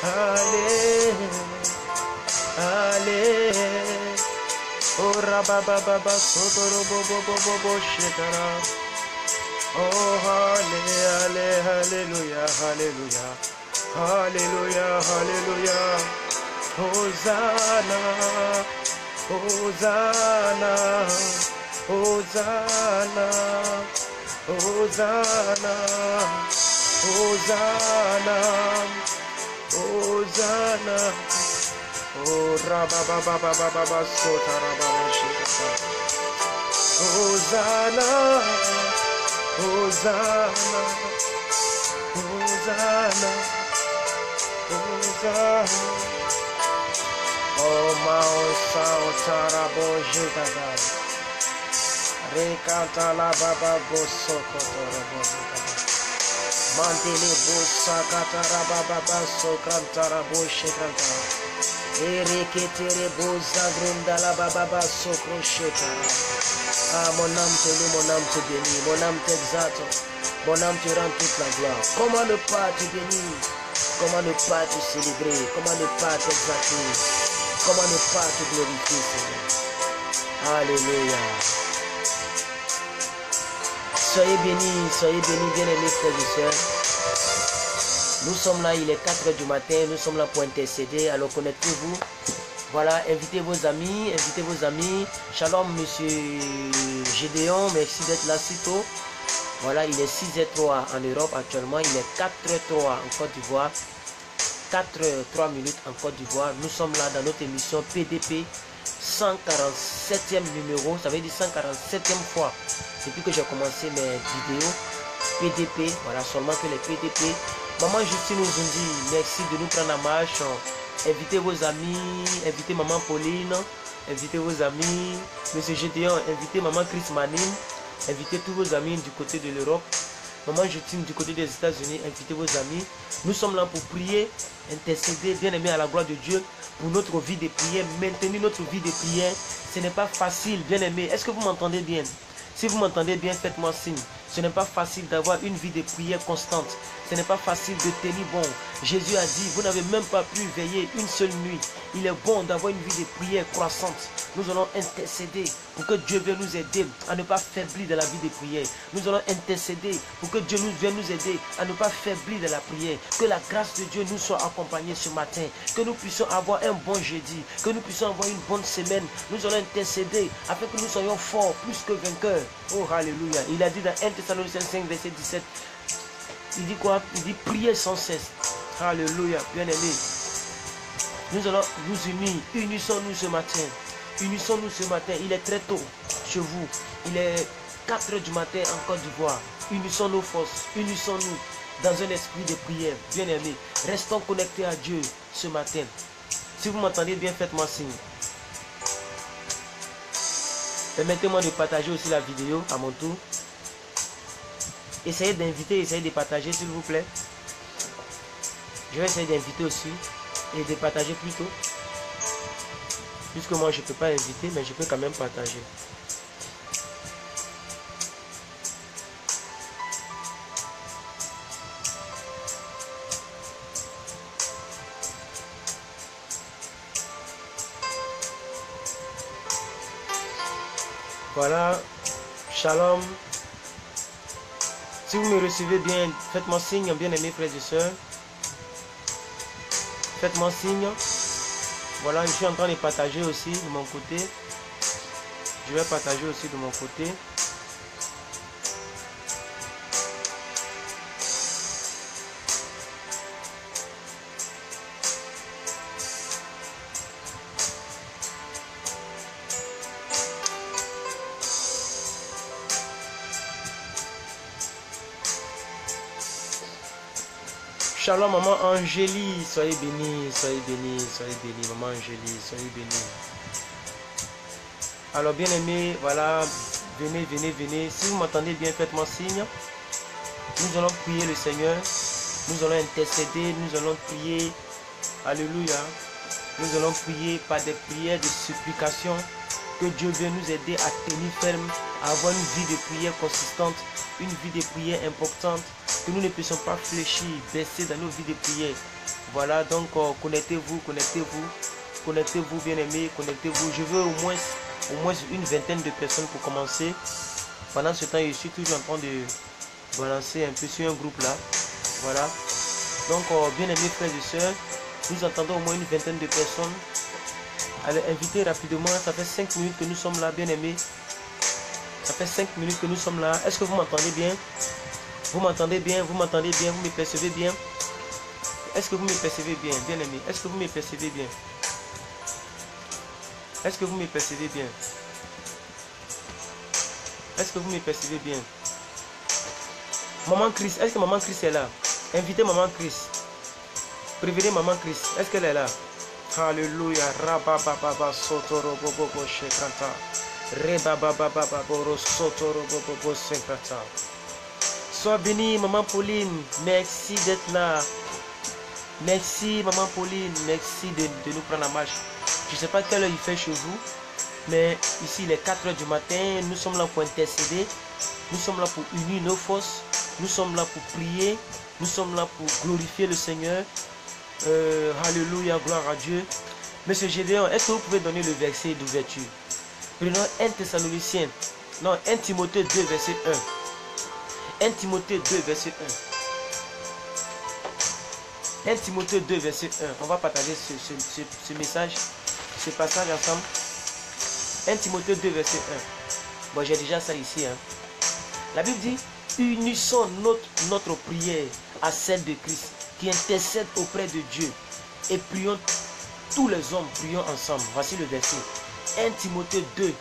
allez, allez. Oh rabababa sotoro bobo bobo shekara. Oh allez, allez, alléluia, alléluia, alléluia, alléluia. Hosanna, Hosanna, Hosanna, Hosanna, Hosanna, Hosanna. Oh rabababa sotarababa shekara. Hosanna, Hosanna, Hosanna, Hosanna. Oh Mao Saotarabo Jigada. Rekata la baba bosokotorabo Jigada. Mantele bosakata baba sokantarabo Shikada. Ereketere bozagrinda la baba sokrosheta. Ah, mon âme te loue, mon âme te bénit, mon âme t'exalte, mon âme te rend toute la gloire. Comment ne pas te bénir? Comment ne pas te célébrer? Comment ne pas t'exalter? Comment ne pas te glorifier, Seigneur? Alléluia. Soyez bénis, bien-aimés frères et sœurs. Nous sommes là, il est 4 h du matin, nous sommes là pour intercéder. Alors connectez-vous. Voilà, invitez vos amis, Shalom, monsieur Gédéon, merci d'être là si tôt. Voilà, il est 6 h 03 en Europe actuellement, il est 4 h 03 en Côte d'Ivoire, 4 h 03 en Côte d'Ivoire. Nous sommes là dans notre émission PDP, 147e numéro, ça veut dire 147e fois depuis que j'ai commencé mes vidéos. PDP, voilà, seulement que les PDP. Maman Justine nous dit merci de nous prendre en marche. Invitez vos amis, invitez maman Pauline, invitez vos amis, monsieur Gédéon, invitez maman Chris Manine, invitez tous vos amis du côté de l'Europe, maman Justine du côté des États-Unis, invitez vos amis. Nous sommes là pour prier, intercéder, bien aimé à la gloire de Dieu, pour notre vie de prière, maintenir notre vie de prière. Ce n'est pas facile, bien aimé. Est-ce que vous m'entendez bien? Si vous m'entendez bien, faites-moi signe. Ce n'est pas facile d'avoir une vie de prière constante. Ce n'est pas facile de tenir bon. Jésus a dit, vous n'avez même pas pu veiller une seule nuit. Il est bon d'avoir une vie de prière croissante. Nous allons intercéder pour que Dieu vienne nous aider à ne pas faiblir de la vie de prière. Nous allons intercéder pour que Dieu vienne nous aider à ne pas faiblir de la prière. Que la grâce de Dieu nous soit accompagnée ce matin. Que nous puissions avoir un bon jeudi. Que nous puissions avoir une bonne semaine. Nous allons intercéder afin que nous soyons forts, plus que vainqueurs. Oh, alléluia. Il a dit dans 1 Thessaloniciens 5, verset 17. Il dit quoi? Il dit prier sans cesse. Alléluia, bien-aimés. Nous allons nous unir. Unissons-nous ce matin. Unissons-nous ce matin. Il est très tôt chez vous. Il est 4 h du matin en Côte d'Ivoire. Unissons nos forces. Unissons-nous dans un esprit de prière. Bien-aimés, restons connectés à Dieu ce matin. Si vous m'entendez bien, faites-moi signe. Permettez-moi de partager aussi la vidéo à mon tour. Essayez d'inviter, essayez de partager s'il vous plaît. Je vais essayer d'inviter aussi et de partager plutôt. Puisque moi je ne peux pas inviter, mais je peux quand même partager. Voilà, shalom. Si vous me recevez bien, faites-moi signe, bien-aimés frères et sœurs. Faites-moi signe. Voilà, je suis en train de partager aussi de mon côté. Je vais partager aussi de mon côté. Shalom maman Angélie, soyez bénie, maman Angélie, soyez bénie. Alors bien aimé, voilà, venez. Si vous m'entendez bien, faites-moi signe. Nous allons prier le Seigneur, nous allons intercéder, nous allons prier, alléluia. Nous allons prier par des prières de supplication, que Dieu vienne nous aider à tenir ferme, à avoir une vie de prière consistante, une vie de prière importante, que que nous ne puissions pas fléchir, baisser dans nos vies de prière. Voilà, donc connectez-vous, bien-aimés, connectez-vous. Je veux au moins une vingtaine de personnes pour commencer. Pendant ce temps, je suis toujours en train de balancer un peu sur un groupe là. Voilà. Donc, bien-aimés frères et sœurs, nous entendons au moins une vingtaine de personnes. Allez, invitez rapidement. Ça fait 5 minutes que nous sommes là, bien-aimés. Ça fait 5 minutes que nous sommes là. Est-ce que vous m'entendez bien? Vous m'entendez bien? Vous m'entendez bien? Vous me percevez bien? Est-ce que vous me percevez bien, bien-aimés? Est-ce que vous me percevez bien? Est-ce que vous me percevez bien? Est-ce que vous me percevez bien? Maman Chris, est-ce que Maman Chris est là? Invitez Maman Chris. Prévenez Maman Chris. Est-ce qu'elle est là? Alléluia. Rabababa sotoro bobo shekanta. Rebababa boro sotoro bobo shekanta. Sois bénie, Maman Pauline. Merci d'être là. Merci, Maman Pauline. Merci de nous prendre la marche. Je ne sais pas quelle heure il fait chez vous, mais ici il est 4 h du matin. Nous sommes là pour intercéder. Nous sommes là pour unir nos forces. Nous sommes là pour prier. Nous sommes là pour glorifier le Seigneur. Alléluia, gloire à Dieu. Monsieur Gédéon, est-ce que vous pouvez donner le verset d'ouverture? Prenons 1 Thessaloniciens. Non, 1 Timothée 2, verset 1. 1 Timothée 2, verset 1. 1 Timothée 2, verset 1. On va partager ce message, ce passage ensemble. 1 Timothée 2, verset 1. Bon, j'ai déjà ça ici. Hein. La Bible dit, unissons notre prière à celle de Christ, qui intercède auprès de Dieu. Et prions, tous les hommes, prions ensemble. Voici le verset. 1 Timothée 2,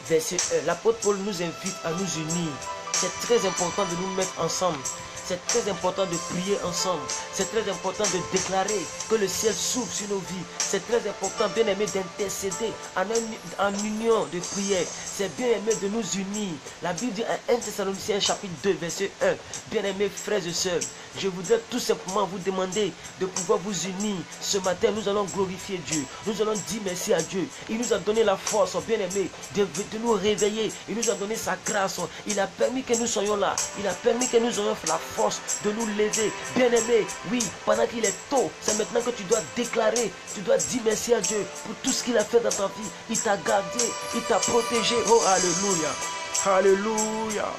verset 1. L'apôtre Paul nous invite à nous unir. C'est très important de nous mettre ensemble. C'est très important de prier ensemble. C'est très important de déclarer que le ciel s'ouvre sur nos vies. C'est très important, bien aimé, d'intercéder en union de prière. C'est bien aimé de nous unir. La Bible dit en 1 Thessaloniciens chapitre 2, verset 1. Bien aimés frères et sœurs, je voudrais tout simplement vous demander de pouvoir vous unir. Ce matin, nous allons glorifier Dieu. Nous allons dire merci à Dieu. Il nous a donné la force, bien aimé, de nous réveiller. Il nous a donné sa grâce. Il a permis que nous soyons là. Il a permis que nous ayons la force de nous lever. Bien aimé, oui, pendant qu'il est tôt, c'est maintenant que tu dois déclarer, tu dois dire merci à Dieu pour tout ce qu'il a fait dans ta vie. Il t'a gardé, il t'a protégé. Oh, alléluia, alléluia.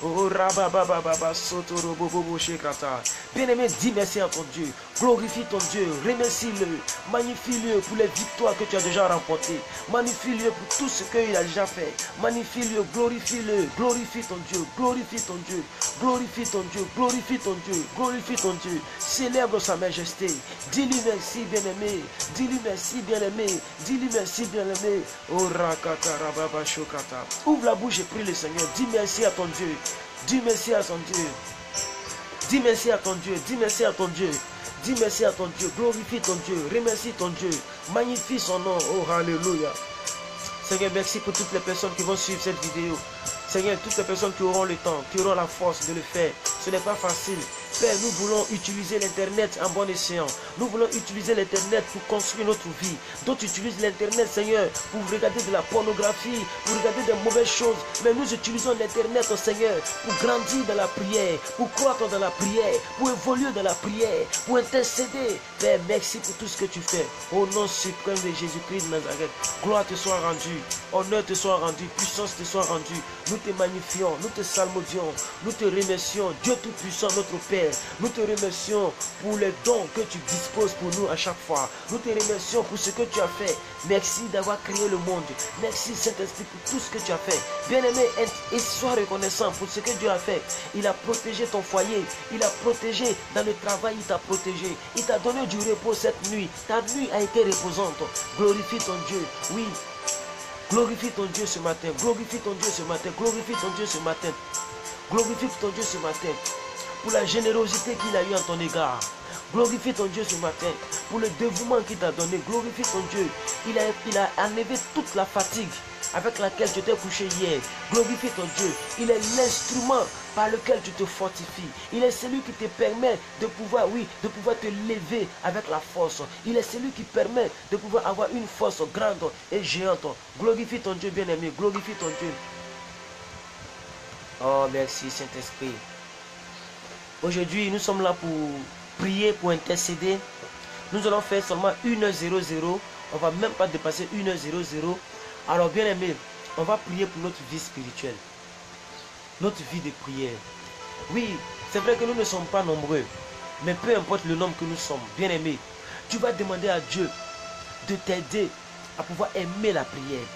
Oh, rababababa, sotoro bobo shekata. Bien-aimé, dis merci à ton Dieu. Glorifie ton Dieu. Remercie-le. Magnifie-le pour les victoires que tu as déjà remportées. Magnifie-le pour tout ce qu'il a déjà fait. Magnifie-le, glorifie-le. Glorifie ton Dieu. Glorifie ton Dieu. Glorifie ton Dieu. Glorifie ton Dieu. Glorifie ton Dieu. Célèbre sa majesté. Dis-lui merci, bien-aimé. Dis-lui merci, bien-aimé. Dis-lui merci, bien-aimé. Oh, rakata, rababa, shokata. Ouvre la bouche et prie le Seigneur. Dis merci à ton Dieu. Dis merci à ton Dieu. Dis merci à ton Dieu. Dis merci à ton Dieu. Dis merci à ton Dieu. Glorifie ton Dieu. Remercie ton Dieu. Magnifie son nom. Oh, alléluia. Seigneur, merci pour toutes les personnes qui vont suivre cette vidéo. Seigneur, toutes les personnes qui auront le temps, qui auront la force de le faire. Ce n'est pas facile. Père, nous voulons utiliser l'Internet en bon escient. Nous voulons utiliser l'Internet pour construire notre vie. D'autres utilisent l'Internet, Seigneur, pour regarder de la pornographie, pour regarder de mauvaises choses. Mais nous utilisons l'Internet, oh Seigneur, pour grandir dans la prière, pour croître dans la prière, pour évoluer dans la prière, pour intercéder. Père, merci pour tout ce que tu fais. Au nom suprême de Jésus-Christ de Nazareth, gloire te soit rendue, honneur te soit rendu, puissance te soit rendue. Nous te magnifions, nous te salmodions, nous te remercions, Dieu Tout-Puissant, notre Père. Nous te remercions pour les dons que tu disposes pour nous à chaque fois. Nous te remercions pour ce que tu as fait. Merci d'avoir créé le monde. Merci Saint-Esprit pour tout ce que tu as fait. Bien-aimé, et sois reconnaissant pour ce que Dieu a fait. Il a protégé ton foyer. Il a protégé dans le travail, il t'a protégé. Il t'a donné du repos cette nuit. Ta nuit a été reposante. Glorifie ton Dieu. Oui. Glorifie ton Dieu ce matin. Glorifie ton Dieu ce matin. Glorifie ton Dieu ce matin. Glorifie ton Dieu ce matin. Pour la générosité qu'il a eu en ton égard. Glorifie ton Dieu ce matin. Pour le dévouement qu'il t'a donné. Glorifie ton Dieu. Il a enlevé toute la fatigue avec laquelle tu t'es couché hier. Glorifie ton Dieu. Il est l'instrument par lequel tu te fortifies. Il est celui qui te permet de pouvoir, oui, de pouvoir te lever avec la force. Il est celui qui permet de pouvoir avoir une force grande et géante. Glorifie ton Dieu, bien-aimé. Glorifie ton Dieu. Oh, merci Saint-Esprit. Aujourd'hui, nous sommes là pour prier, pour intercéder. Nous allons faire seulement 1h00. On ne va même pas dépasser 1h00. Alors, bien aimé, on va prier pour notre vie spirituelle. Notre vie de prière. Oui, c'est vrai que nous ne sommes pas nombreux. Mais peu importe le nombre que nous sommes, bien aimé, tu vas demander à Dieu de t'aider à pouvoir aimer la prière.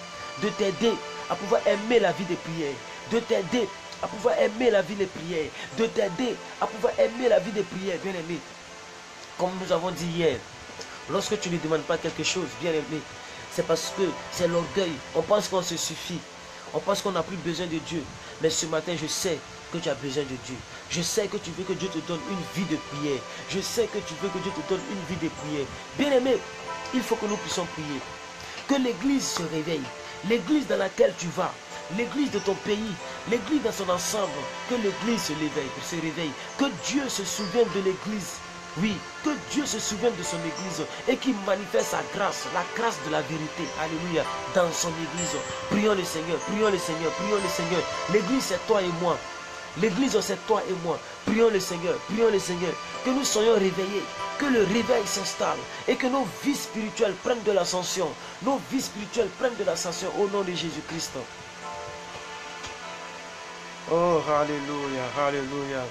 De t'aider à pouvoir aimer la vie de prière. De t'aider à pouvoir aimer la vie de prière. De t'aider à pouvoir aimer la vie de prière, bien aimé. Comme nous avons dit hier, lorsque tu ne demandes pas quelque chose, bien aimé, c'est parce que c'est l'orgueil. On pense qu'on se suffit. On pense qu'on n'a plus besoin de Dieu. Mais ce matin, je sais que tu as besoin de Dieu. Je sais que tu veux que Dieu te donne une vie de prière. Je sais que tu veux que Dieu te donne une vie de prière. Bien aimé, il faut que nous puissions prier. Que l'église se réveille. L'église dans laquelle tu vas. L'église de ton pays. L'église dans son ensemble. Que l'église se réveille. Que Dieu se souvienne de l'église. Oui, que Dieu se souvienne de son église et qu'il manifeste sa grâce, la grâce de la vérité, alléluia, dans son église. Prions le Seigneur, prions le Seigneur, prions le Seigneur. L'église c'est toi et moi. L'église c'est toi et moi. Prions le Seigneur, que nous soyons réveillés, que le réveil s'installe et que nos vies spirituelles prennent de l'ascension. Nos vies spirituelles prennent de l'ascension au nom de Jésus-Christ. Oh, alléluia, alléluia.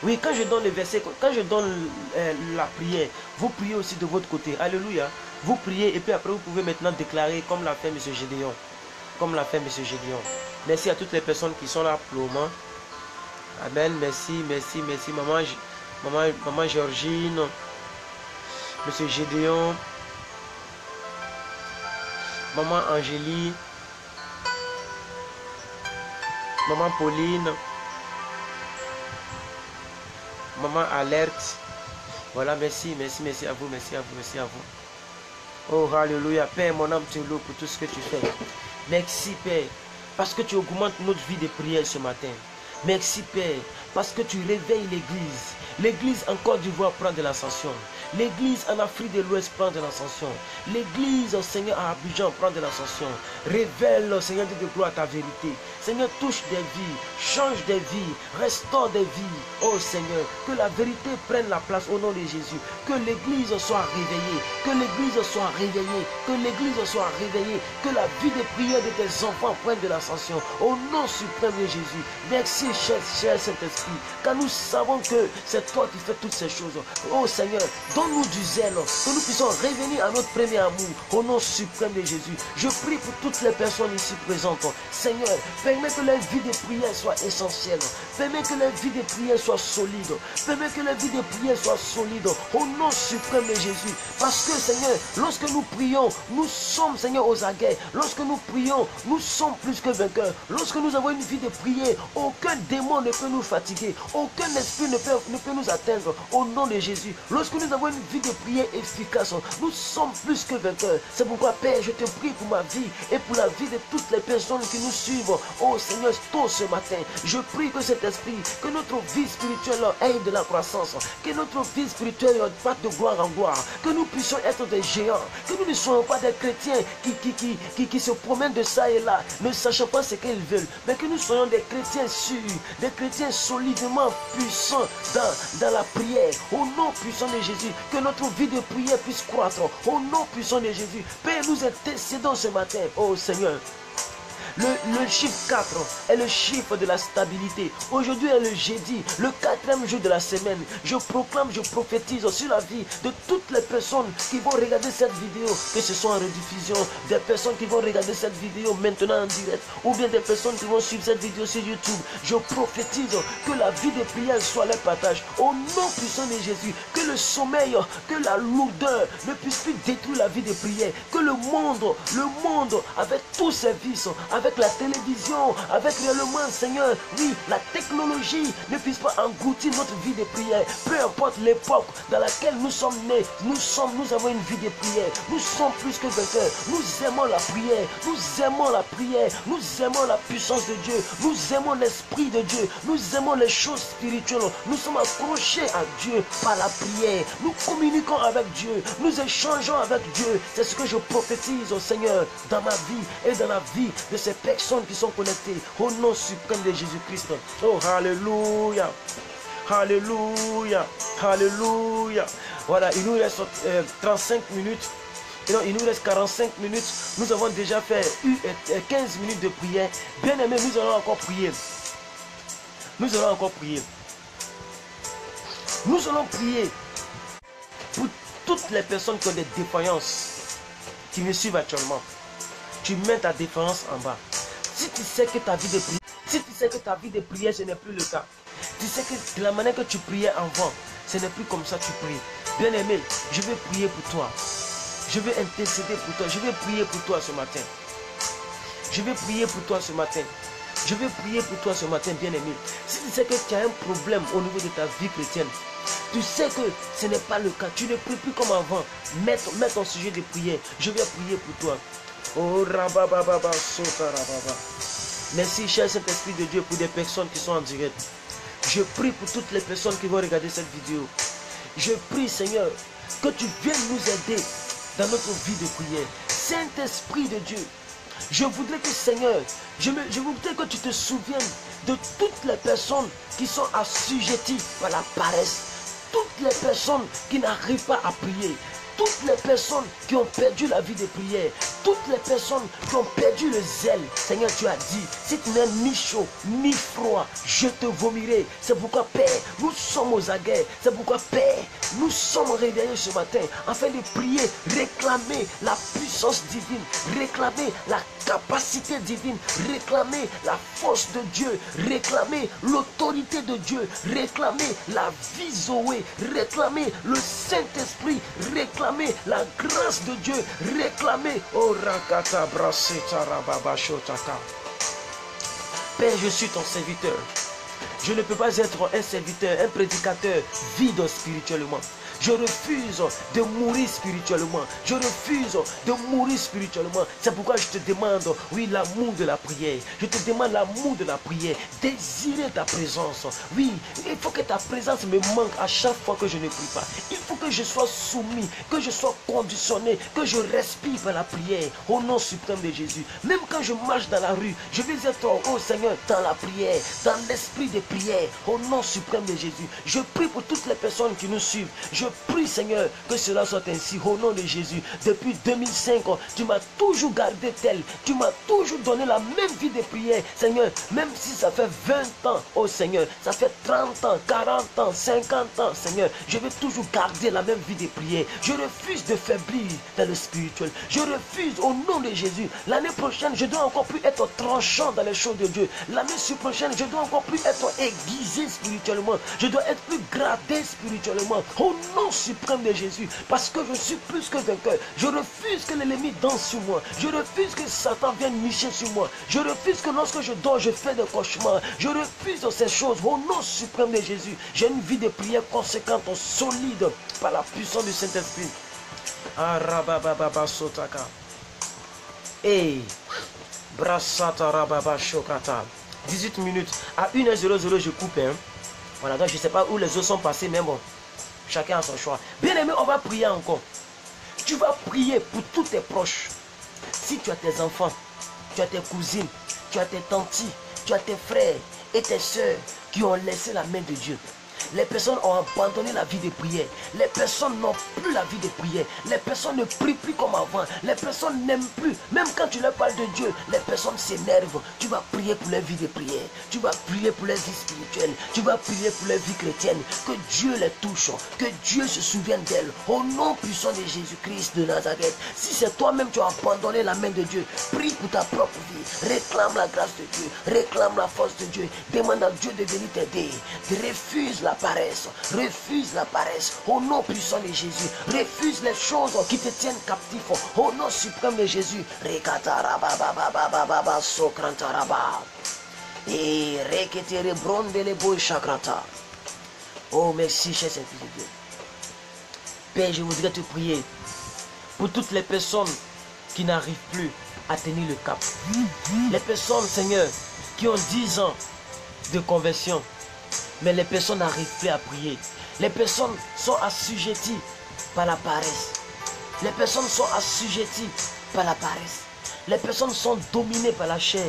Oui, quand je donne le verset, quand je donne la prière, vous priez aussi de votre côté. Alléluia. Vous priez et puis après vous pouvez maintenant déclarer comme l'a fait M. Gédéon. Comme l'a fait M. Gédéon. Merci à toutes les personnes qui sont là pour le moment. Amen. Merci, merci, merci. Maman Georgine, M. Gédéon. Maman Angélie, Maman Pauline, Maman Alerte. Voilà, merci, merci, merci à vous, merci à vous, merci à vous. Oh, alléluia. Père, mon âme te loue pour tout ce que tu fais. Merci, Père, parce que tu augmentes notre vie de prière ce matin. Merci, Père, parce que tu réveilles l'église. L'église en Côte d'Ivoire prend de l'ascension. L'église en Afrique de l'Ouest prend de l'ascension. L'église, Seigneur, à Abidjan prend de l'ascension. Révèle, Seigneur, de gloire ta vérité. Seigneur, touche des vies, change des vies, restaure des vies. Oh Seigneur, que la vérité prenne la place au nom de Jésus. Que l'église soit réveillée. Que l'église soit réveillée. Que l'église soit réveillée. Que la vie de prière de tes enfants prenne de l'ascension. Au nom suprême de Jésus. Merci, cher Saint-Esprit. Car nous savons que c'est toi qui fais toutes ces choses. Oh Seigneur, donne-nous du zèle, que nous puissions revenir à notre premier amour, au nom suprême de Jésus. Je prie pour toutes les personnes ici présentes. Seigneur, permets que la vie de prière soit essentielle. Permets que la vie de prière soit solide. Permets que la vie de prière soit solide, au nom suprême de Jésus. Parce que Seigneur, lorsque nous prions, nous sommes, Seigneur, aux aguets. Lorsque nous prions, nous sommes plus que vainqueurs. Lorsque nous avons une vie de prière, aucun démon ne peut nous fatiguer. Aucun esprit ne peut nous atteindre, au nom de Jésus. Lorsque nous avons une vie de prière efficace, nous sommes plus que vainqueurs. C'est pourquoi, Père, je te prie pour ma vie et pour la vie de toutes les personnes qui nous suivent. Oh Seigneur, tôt ce matin, je prie que cet esprit, que notre vie spirituelle ait de la croissance, que notre vie spirituelle parte de gloire en gloire, que nous puissions être des géants, que nous ne soyons pas des chrétiens qui se promènent de ça et là, ne sachant pas ce qu'ils veulent, mais que nous soyons des chrétiens sûrs, des chrétiens solidement puissants dans la prière, au nom puissant de Jésus, que notre vie de prière puisse croître, au nom puissant de Jésus. Père, nous intercédons ce matin, oh Seigneur. Le chiffre 4 est le chiffre de la stabilité. Aujourd'hui est le jeudi, le 4e jour de la semaine. Je proclame, je prophétise sur la vie de toutes les personnes qui vont regarder cette vidéo, que ce soit en rediffusion, des personnes qui vont regarder cette vidéo maintenant en direct, ou bien des personnes qui vont suivre cette vidéo sur YouTube. Je prophétise que la vie de prière soit leur partage. Au nom puissant de Jésus, que le sommeil, que la lourdeur ne puisse plus détruire la vie de prière. Que le monde, avec tous ses vices, avec avec la télévision, avec réellement, Seigneur, oui, la technologie ne puisse pas engloutir notre vie de prière. Peu importe l'époque dans laquelle nous sommes nés, nous avons une vie de prière. Nous sommes plus que vainqueurs. Nous aimons la prière. Nous aimons la prière. Nous aimons la puissance de Dieu. Nous aimons l'Esprit de Dieu. Nous aimons les choses spirituelles. Nous sommes accrochés à Dieu par la prière. Nous communiquons avec Dieu. Nous échangeons avec Dieu. C'est ce que je prophétise au Seigneur dans ma vie et dans la vie de ces personnes qui sont connectées au nom suprême de Jésus-Christ. Oh, alléluia. Alléluia. Alléluia. Voilà, il nous reste 35 minutes. Et donc, il nous reste 45 minutes. Nous avons déjà fait 15 minutes de prière. Bien aimé, nous allons encore prier. Nous allons encore prier. Nous allons prier pour toutes les personnes qui ont des défaillances, qui me suivent actuellement. Tu mets ta défaillance en bas. Si tu sais que ta vie de prière, ce n'est plus le cas. Tu sais que de la manière que tu priais avant, ce n'est plus comme ça que tu pries. Bien aimé, je vais prier pour toi. Je vais intercéder pour toi. Je vais prier pour toi ce matin. Je vais prier pour toi ce matin. Je vais prier pour toi ce matin, bien aimé. Si tu sais que tu as un problème au niveau de ta vie chrétienne, tu sais que ce n'est pas le cas. Tu ne pries plus comme avant. Mets ton sujet de prière. Je vais prier pour toi. Oh, rabababa, sota rababa. Merci, cher Saint-Esprit de Dieu, pour des personnes qui sont en direct. Je prie pour toutes les personnes qui vont regarder cette vidéo. Je prie, Seigneur, que tu viennes nous aider dans notre vie de prière. Saint-Esprit de Dieu, je voudrais que, Seigneur, je voudrais que tu te souviennes de toutes les personnes qui sont assujetties par la paresse. Toutes les personnes qui n'arrivent pas à prier. Toutes les personnes qui ont perdu la vie de prière, toutes les personnes qui ont perdu le zèle, Seigneur, tu as dit, si tu n'es ni chaud, ni froid, je te vomirai. C'est pourquoi, Père, nous sommes aux aguets. C'est pourquoi, Père, nous sommes réveillés ce matin, afin de prier, réclamer la puissance divine, réclamer la capacité divine, réclamer la force de Dieu, réclamer l'autorité de Dieu, réclamer la vie Zoé, réclamer le Saint-Esprit, réclamer la grâce de Dieu, réclamer oh rakata braseta rababa shotaka. Père, je suis ton serviteur. Je ne peux pas être un serviteur, un prédicateur vide spirituellement. Je refuse de mourir spirituellement. Je refuse de mourir spirituellement. C'est pourquoi je te demande, oui, l'amour de la prière. Je te demande l'amour de la prière. Désirer ta présence. Oui, il faut que ta présence me manque à chaque fois que je ne prie pas. Il faut que je sois soumis, que je sois conditionné, que je respire par la prière. Au nom suprême de Jésus. Même quand je marche dans la rue, je vais être, oh Seigneur, dans la prière, dans l'esprit de prière. Au nom suprême de Jésus. Je prie pour toutes les personnes qui nous suivent. Je prie, Seigneur, que cela soit ainsi au nom de Jésus. Depuis 2005, tu m'as toujours gardé tel. Tu m'as toujours donné la même vie de prière. Seigneur, même si ça fait 20 ans, oh Seigneur, ça fait 30 ans, 40 ans, 50 ans, Seigneur, je vais toujours garder la même vie de prière. Je refuse de faiblir dans le spirituel. Je refuse au nom de Jésus. L'année prochaine, je dois encore plus être tranchant dans les choses de Dieu. L'année prochaine, je dois encore plus être aiguisé spirituellement. Je dois être plus gradé spirituellement. Au nom suprême de Jésus, parce que je suis plus que vainqueur. Je refuse que l'ennemi danse sur moi. Je refuse que Satan vienne nicher sur moi. Je refuse que lorsque je dors, je fais des cauchemars. Je refuse de ces choses. Au nom suprême de Jésus, j'ai une vie de prière conséquente, solide, par la puissance du Saint-Esprit. Arabababa sotaka. Et brasata rababa shokata. 18 minutes. À 1h00, je coupe. Hein. Voilà, donc je ne sais pas où les autres sont passés, mais bon. Chacun a son choix. Bien aimé, on va prier encore. Tu vas prier pour tous tes proches. Si tu as tes enfants, tu as tes cousines, tu as tes tantes, tu as tes frères et tes soeurs qui ont laissé la main de Dieu. Les personnes ont abandonné la vie de prière. Les personnes n'ont plus la vie de prière. Les personnes ne prient plus comme avant. Les personnes n'aiment plus. Même quand tu leur parles de Dieu, les personnes s'énervent. Tu vas prier pour leur vie de prière. Tu vas prier pour leur vie spirituelle. Tu vas prier pour leur vie chrétienne. Que Dieu les touche. Que Dieu se souvienne d'elles. Au nom puissant de Jésus-Christ de Nazareth. Si c'est toi-même tu as abandonné la main de Dieu, prie pour ta propre vie. Réclame la grâce de Dieu. Réclame la force de Dieu. Demande à Dieu de venir t'aider. Refuse la paresse. Refuse la paresse. Au nom puissant de Jésus. Refuse les choses qui te tiennent captif. Au nom suprême de Jésus. Et reketere bronde les boy chakrata. Oh merci cher Saint-Fils de Dieu. Père, je voudrais te prier pour toutes les personnes qui n'arrivent plus à tenir le cap. Les personnes, Seigneur, qui ont 10 ans de conversion, mais les personnes n'arrivent plus à prier. Les personnes sont assujetties par la paresse. Les personnes sont assujetties par la paresse. Les personnes sont dominées par la chair.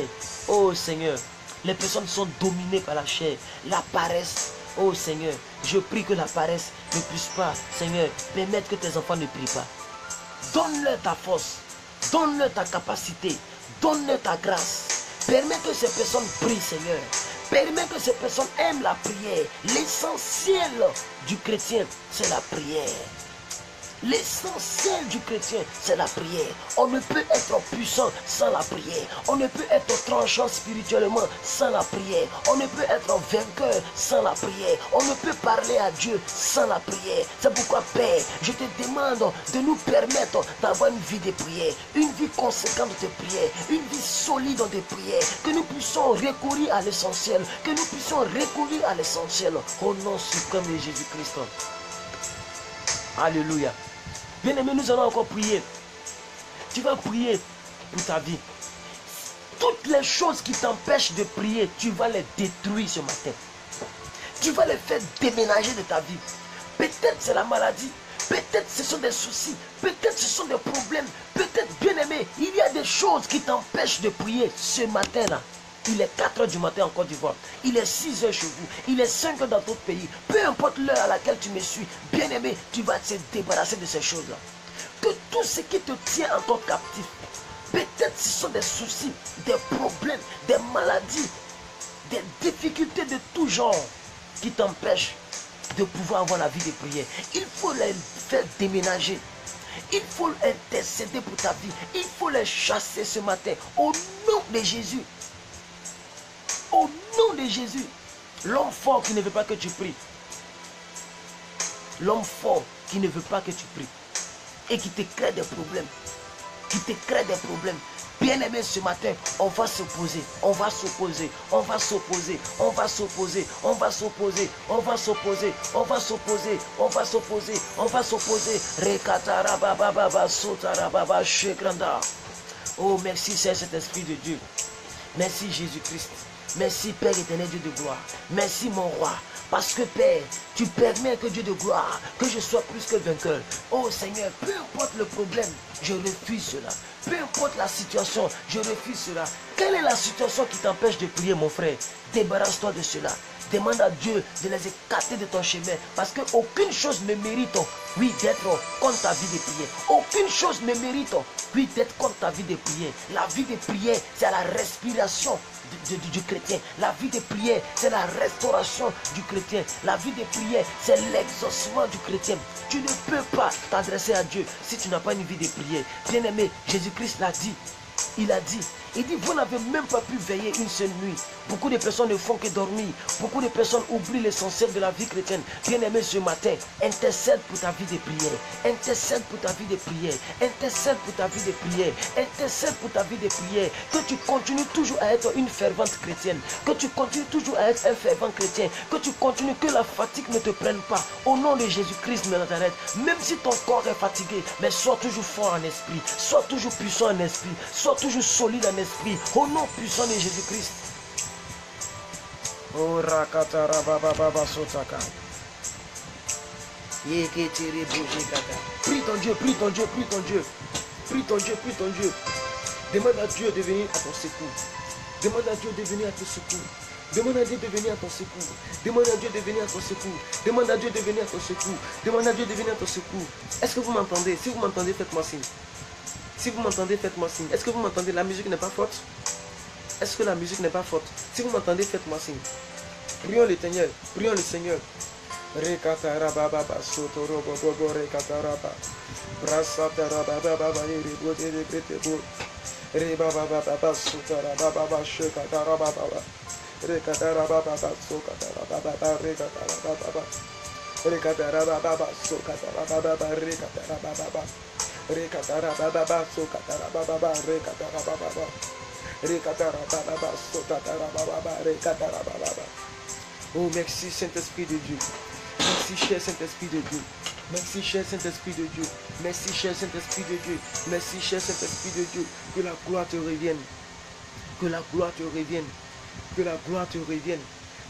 Oh Seigneur, les personnes sont dominées par la chair. La paresse. Oh Seigneur, je prie que la paresse ne puisse pas, Seigneur, permettre que tes enfants ne prient pas. Donne-leur ta force, donne-leur ta capacité, donne-leur ta grâce. Permets que ces personnes prient, Seigneur. Permets que ces personnes aiment la prière. L'essentiel du chrétien, c'est la prière. L'essentiel du chrétien, c'est la prière. On ne peut être puissant sans la prière. On ne peut être tranchant spirituellement sans la prière. On ne peut être vainqueur sans la prière. On ne peut parler à Dieu sans la prière. C'est pourquoi, Père, je te demande de nous permettre d'avoir une vie de prière, une vie conséquente de prière, une vie solide de prière, que nous puissions recourir à l'essentiel, que nous puissions recourir à l'essentiel au nom suprême de Jésus-Christ. Alléluia. Bien-aimé, nous allons encore prier. Tu vas prier pour ta vie. Toutes les choses qui t'empêchent de prier, tu vas les détruire ce matin. Tu vas les faire déménager de ta vie. Peut-être c'est la maladie. Peut-être ce sont des soucis. Peut-être ce sont des problèmes. Peut-être, bien-aimé, il y a des choses qui t'empêchent de prier ce matin-là. Il est 4 h du matin en Côte d'Ivoire. Il est 6 h chez vous. Il est 5 h dans d'autres pays. Peu importe l'heure à laquelle tu me suis, bien-aimé, tu vas te débarrasser de ces choses-là. Que tout ce qui te tient encore captif, peut-être ce sont des soucis, des problèmes, des maladies, des difficultés de tout genre qui t'empêchent de pouvoir avoir la vie de prière. Il faut les faire déménager. Il faut intercéder pour ta vie. Il faut les chasser ce matin. Au nom de Jésus. Au nom de Jésus, l'homme fort qui ne veut pas que tu pries, l'homme fort qui ne veut pas que tu pries et qui te crée des problèmes, bien-aimé, ce matin, on va s'opposer, on va s'opposer, on va s'opposer, on va s'opposer, on va s'opposer, on va s'opposer, on va s'opposer, on va s'opposer, on va s'opposer. Rekatarababa sotarababa shekranda. Oh, merci, c'est cet esprit de Dieu. Merci, Jésus-Christ. Merci Père éternel, Dieu de gloire. Merci mon roi. Parce que Père, tu permets que Dieu de gloire, que je sois plus que vainqueur. Oh Seigneur, peu importe le problème, je refuse cela. Peu importe la situation, je refuse cela. Quelle est la situation qui t'empêche de prier, mon frère? Débarrasse-toi de cela. Demande à Dieu de les écarter de ton chemin. Parce qu'aucune chose ne mérite, oui, d'être contre ta vie de prière. Aucune chose ne mérite, oui, d'être contre ta vie de prière. La vie de prière, c'est la respiration du chrétien. La vie de prière, c'est la restauration du chrétien. La vie de prière, c'est l'exaucement du chrétien. Tu ne peux pas t'adresser à Dieu si tu n'as pas une vie de prière. Bien-aimé, Jésus-Christ l'a dit. Il a dit, vous n'avez même pas pu veiller une seule nuit. Beaucoup de personnes ne font que dormir. Beaucoup de personnes oublient l'essentiel de la vie chrétienne. Bien-aimé, ce matin, intercède pour ta vie de prière. Intercède pour ta vie de prière. Intercède pour ta vie de prière. Intercède pour ta vie de prière. Que tu continues toujours à être une fervente chrétienne. Que tu continues toujours à être un fervent chrétien. Que tu continues, que la fatigue ne te prenne pas. Au nom de Jésus-Christ de Nazareth, même si ton corps est fatigué, mais sois toujours fort en esprit. Sois toujours puissant en esprit. Sois toujours solide en esprit. Au nom puissant de Jésus-Christ. Oh, rakatara baba baba sotaka. Yeketiri bujikata. Prie ton Dieu, prie ton Dieu, prie ton Dieu. Prie ton Dieu, prie ton Dieu. Demande à Dieu de venir à ton secours. Demande à Dieu de venir à ton secours. Demande à Dieu de venir à ton secours. Demande à Dieu de venir à ton secours. Demande à Dieu de venir à ton secours. Demande à Dieu de venir à ton secours. Est-ce que vous m'entendez? Si vous m'entendez, faites-moi signe. Si vous m'entendez, faites-moi signe. Est-ce que vous m'entendez? La musique n'est pas forte? Est-ce que la musique n'est pas forte? Si vous m'entendez, faites-moi signe. Prions l'Éternel. Prions le Seigneur. Oh, merci Saint-Esprit de Dieu. Merci cher Saint-Esprit de Dieu. Merci cher Saint-Esprit de Dieu. Merci cher Saint-Esprit de Dieu. Merci cher Saint-Esprit de Dieu. Que la gloire te revienne. Que la gloire te revienne. Que la gloire te revienne.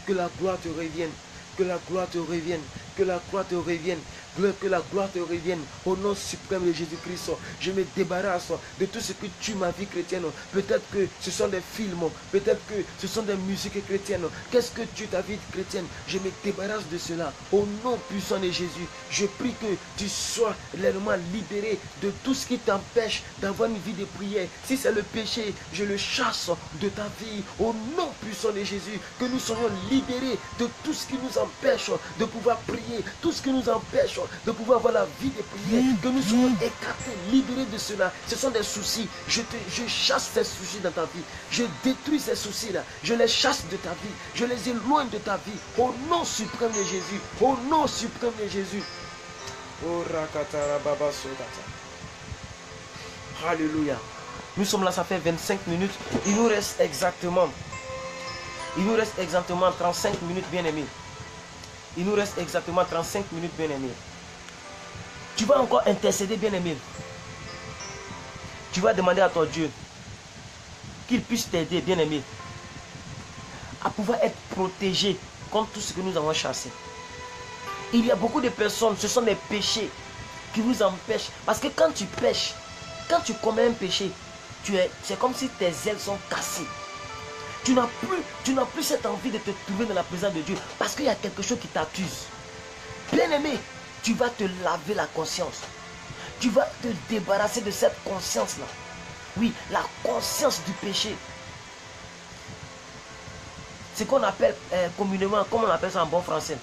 Que la gloire te revienne. Que la gloire te revienne. Que la gloire te revienne. Que la gloire te revienne. Au nom suprême de Jésus-Christ, je me débarrasse de tout ce que tue ma vie chrétienne. Peut-être que ce sont des films. Peut-être que ce sont des musiques chrétiennes. Qu'est-ce que tue ta vie chrétienne? Je me débarrasse de cela. Au nom puissant de Jésus, je prie que tu sois réellement libéré de tout ce qui t'empêche d'avoir une vie de prière. Si c'est le péché, je le chasse de ta vie. Au nom puissant de Jésus, que nous soyons libérés de tout ce qui nous empêche de pouvoir prier. Tout ce qui nous empêche de pouvoir avoir la vie de prière, que nous soyons écartés, libérés de cela. Ce sont des soucis. Je chasse ces soucis dans ta vie. Je détruis ces soucis-là. Je les chasse de ta vie. Je les éloigne de ta vie. Au nom suprême de Jésus. Au nom suprême de Jésus. Oh, rakatara baba sokata. Alléluia. Nous sommes là, ça fait 25 minutes. Il nous reste exactement 35 minutes, bien-aimés. Il nous reste exactement 35 minutes, bien-aimés. Tu vas encore intercéder, bien-aimé. Tu vas demander à ton Dieu qu'il puisse t'aider, bien-aimé, à pouvoir être protégé contre tout ce que nous avons chassé. Il y a beaucoup de personnes, ce sont des péchés qui vous empêchent. Parce que quand tu pêches, quand tu commets un péché, c'est comme si tes ailes sont cassées. Tu n'as plus cette envie de te trouver dans la présence de Dieu parce qu'il y a quelque chose qui t'accuse. Bien-aimé, tu vas te laver la conscience. Tu vas te débarrasser de cette conscience-là. Oui, la conscience du péché. C'est qu'on appelle communément, comment on appelle ça en bon français?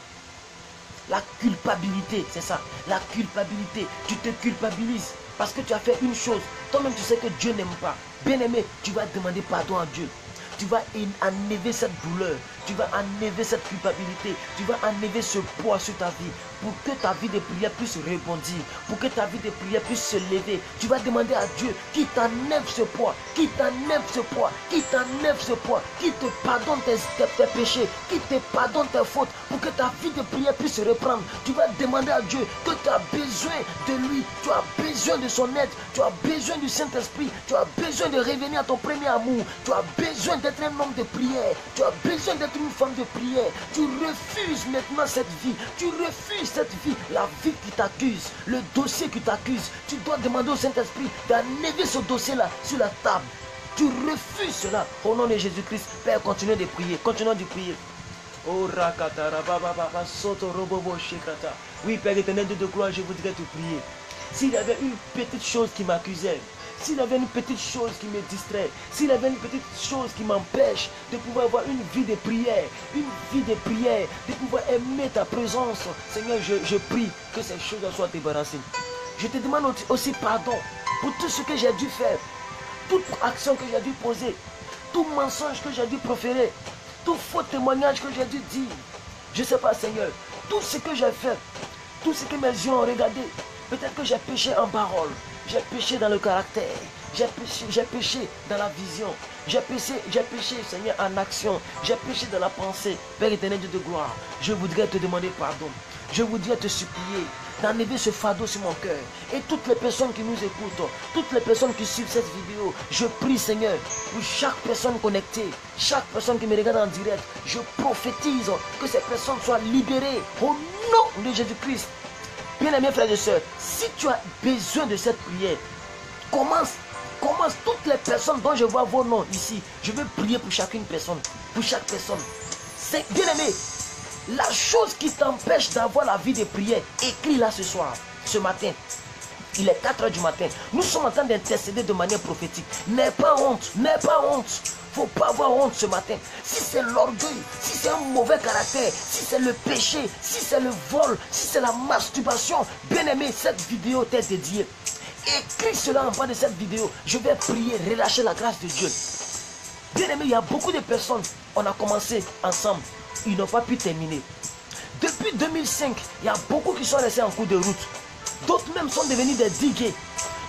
La culpabilité, c'est ça. La culpabilité. Tu te culpabilises parce que tu as fait une chose. Toi-même, tu sais que Dieu n'aime pas. Bien-aimé, tu vas demander pardon à Dieu. Tu vas enlever cette douleur, tu vas enlever cette culpabilité, tu vas enlever ce poids sur ta vie pour que ta vie de prière puisse rebondir, pour que ta vie de prière puisse se lever. Tu vas demander à Dieu qui t'enlève ce poids, qui t'enlève ce poids, qui t'enlève ce poids, qui te pardonne tes péchés, qui te pardonne tes fautes pour que ta vie de prière puisse se reprendre. Tu vas demander à Dieu que tu as besoin de lui, tu as besoin de son aide, tu as besoin du Saint-Esprit, tu as besoin de revenir à ton premier amour, tu as besoin d'être un homme de prière, tu as besoin d'être une femme de prière. Tu refuses maintenant cette vie, tu refuses cette vie, la vie qui t'accuse, le dossier qui t'accuse. Tu dois demander au Saint-Esprit d'enlever ce dossier-là sur la table. Tu refuses cela au nom de Jésus-Christ. Père, continue de prier, continuons de prier. Oh rakatara baba baba soto robobo shekata. Oui, Père éternel de gloire, je voudrais te prier. S'il y avait une petite chose qui m'accusait, s'il y avait une petite chose qui me distrait, s'il y avait une petite chose qui m'empêche de pouvoir avoir une vie de prière, de pouvoir aimer ta présence, Seigneur, je prie que ces choses soient débarrassées. Je te demande aussi pardon pour tout ce que j'ai dû faire, toute action que j'ai dû poser, tout mensonge que j'ai dû proférer, tout faux témoignage que j'ai dû dire. Je ne sais pas, Seigneur, tout ce que j'ai fait, tout ce que mes yeux ont regardé, peut-être que j'ai péché en parole. J'ai péché dans le caractère, j'ai péché dans la vision, j'ai péché, Seigneur, en action, j'ai péché dans la pensée. Père éternel, Dieu de gloire, je voudrais te demander pardon, je voudrais te supplier d'enlever ce fardeau sur mon cœur. Et toutes les personnes qui nous écoutent, toutes les personnes qui suivent cette vidéo, je prie, Seigneur, pour chaque personne connectée, chaque personne qui me regarde en direct, je prophétise que ces personnes soient libérées au nom de Jésus-Christ. Bien-aimés frères et sœurs, si tu as besoin de cette prière, commence toutes les personnes dont je vois vos noms ici. Je vais prier pour chacune personne, pour chaque personne. C'est bien-aimé, la chose qui t'empêche d'avoir la vie de prière, écris-la ce soir, ce matin. Il est 4 h du matin. Nous sommes en train d'intercéder de manière prophétique. N'aie pas honte, n'aie pas honte. Il ne faut pas avoir honte ce matin. Si c'est l'orgueil, si c'est un mauvais caractère, si c'est le péché, si c'est le vol, si c'est la masturbation, bien aimé, cette vidéo t'est dédiée. Écris cela en bas de cette vidéo. Je vais prier, relâcher la grâce de Dieu. Bien aimé, il y a beaucoup de personnes, on a commencé ensemble, ils n'ont pas pu terminer. Depuis 2005, il y a beaucoup qui sont restés en cours de route. D'autres même sont devenus des digués.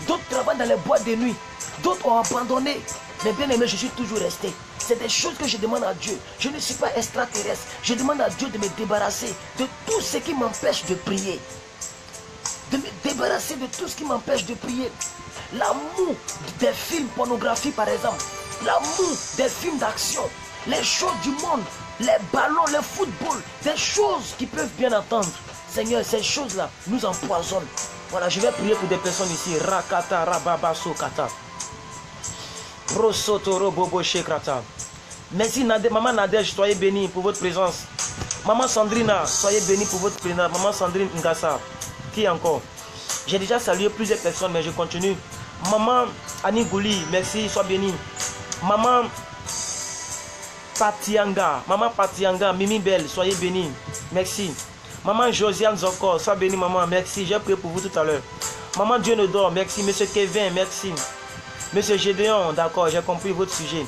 D'autres travaillent dans les boîtes de nuit. D'autres ont abandonné. Mais bien aimé, je suis toujours resté. C'est des choses que je demande à Dieu. Je ne suis pas extraterrestre. Je demande à Dieu de me débarrasser de tout ce qui m'empêche de prier. De me débarrasser de tout ce qui m'empêche de prier. L'amour des films pornographiques par exemple. L'amour des films d'action. Les choses du monde. Les ballons, le football. Des choses qui peuvent bien entendre. Seigneur, ces choses-là nous empoisonnent. Voilà, je vais prier pour des personnes ici. Rakata, rababa, sokata. Prosotoro, bobo, shekrata. Merci, Maman Nadège, soyez bénie pour votre présence. Maman Sandrina, soyez bénie pour votre présence. Maman Sandrine Ngassa. Qui encore? J'ai déjà salué plusieurs personnes, mais je continue. Maman Annie Gouli, merci, sois bénie. Maman Patianga, Mimi Belle, soyez bénie. Merci. Maman Josiane Zoko, sois bénie, maman, merci. J'ai prié pour vous tout à l'heure. Maman Dieu ne dort, merci. Monsieur Kevin, merci. Monsieur Gédéon, d'accord, j'ai compris votre sujet.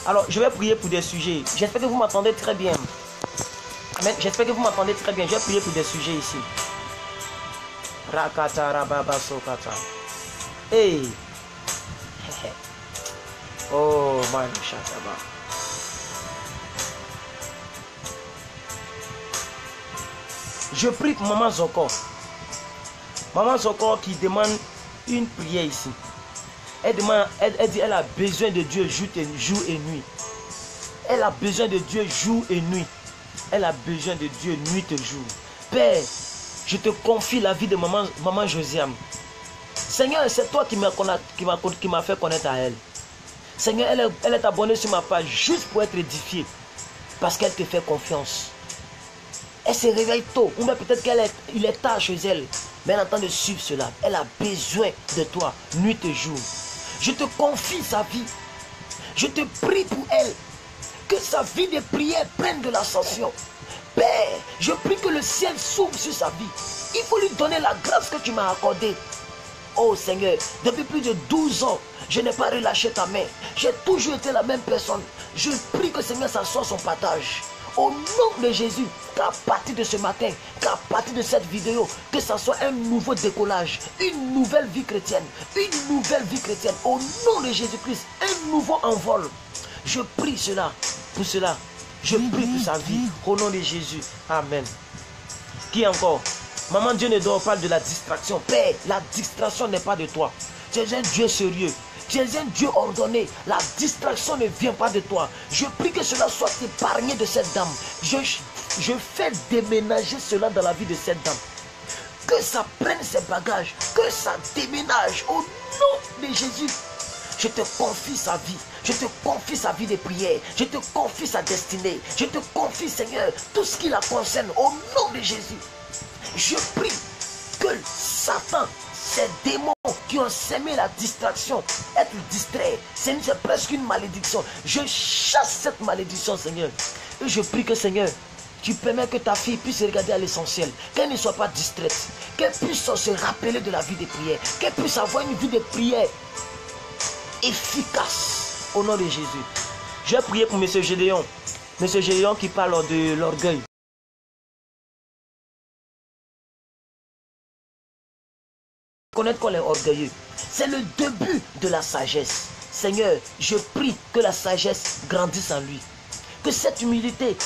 Alors, je vais prier pour des sujets. J'espère que vous m'entendez très bien. Amen. J'espère que vous m'entendez très bien. Je vais prier pour des sujets ici. Rakata, rababa, sokata. Hey. Oh, man, chataba. Je prie pour Maman Zoko. Maman Zoko qui demande une prière ici. Elle dit elle a besoin de Dieu jour et nuit. Elle a besoin de Dieu jour et nuit. Elle a besoin de Dieu nuit et jour. Père, je te confie la vie de maman Josiane. Seigneur, c'est toi qui m'a fait connaître à elle. Seigneur, elle est abonnée sur ma page juste pour être édifiée. Parce qu'elle te fait confiance. Elle se réveille tôt. Ou même peut-être qu'il est tard chez elle. Mais elle entend de suivre cela. Elle a besoin de toi, nuit et jour. Je te confie sa vie. Je te prie pour elle. Que sa vie de prière prenne de l'ascension. Père, je prie que le ciel s'ouvre sur sa vie. Il faut lui donner la grâce que tu m'as accordée. Oh Seigneur, depuis plus de 12 ans, je n'ai pas relâché ta main. J'ai toujours été la même personne. Je prie que Seigneur, ça soit son partage. Au nom de Jésus, qu'à partir de ce matin, qu'à partir de cette vidéo, que ça soit un nouveau décollage, une nouvelle vie chrétienne, une nouvelle vie chrétienne. Au nom de Jésus-Christ, un nouveau envol. Je prie cela, pour cela. Je prie pour sa vie. Au nom de Jésus. Amen. Qui encore? Maman Dieu ne dort pas de la distraction. Père, la distraction n'est pas de toi. Tu es un Dieu sérieux. Tu es un Dieu ordonné. La distraction ne vient pas de toi. Je prie que cela soit épargné de cette dame. Je fais déménager cela dans la vie de cette dame. Que ça prenne ses bagages. Que ça déménage. Au nom de Jésus. Je te confie sa vie. Je te confie sa vie de prière. Je te confie sa destinée. Je te confie, Seigneur, tout ce qui la concerne. Au nom de Jésus. Je prie que Satan, ces démons qui ont sémé la distraction, être distrait, c'est presque une malédiction. Je chasse cette malédiction, Seigneur. Et je prie que, Seigneur, tu permets que ta fille puisse regarder à l'essentiel, qu'elle ne soit pas distraite, qu'elle puisse se rappeler de la vie de prière, qu'elle puisse avoir une vie de prière efficace au nom de Jésus. Je vais prier pour M. Gédéon. M. Gédéon qui parle de l'orgueil. Connaître qu'on est orgueilleux, c'est le début de la sagesse. Seigneur, je prie que la sagesse grandisse en lui. Que cette humilité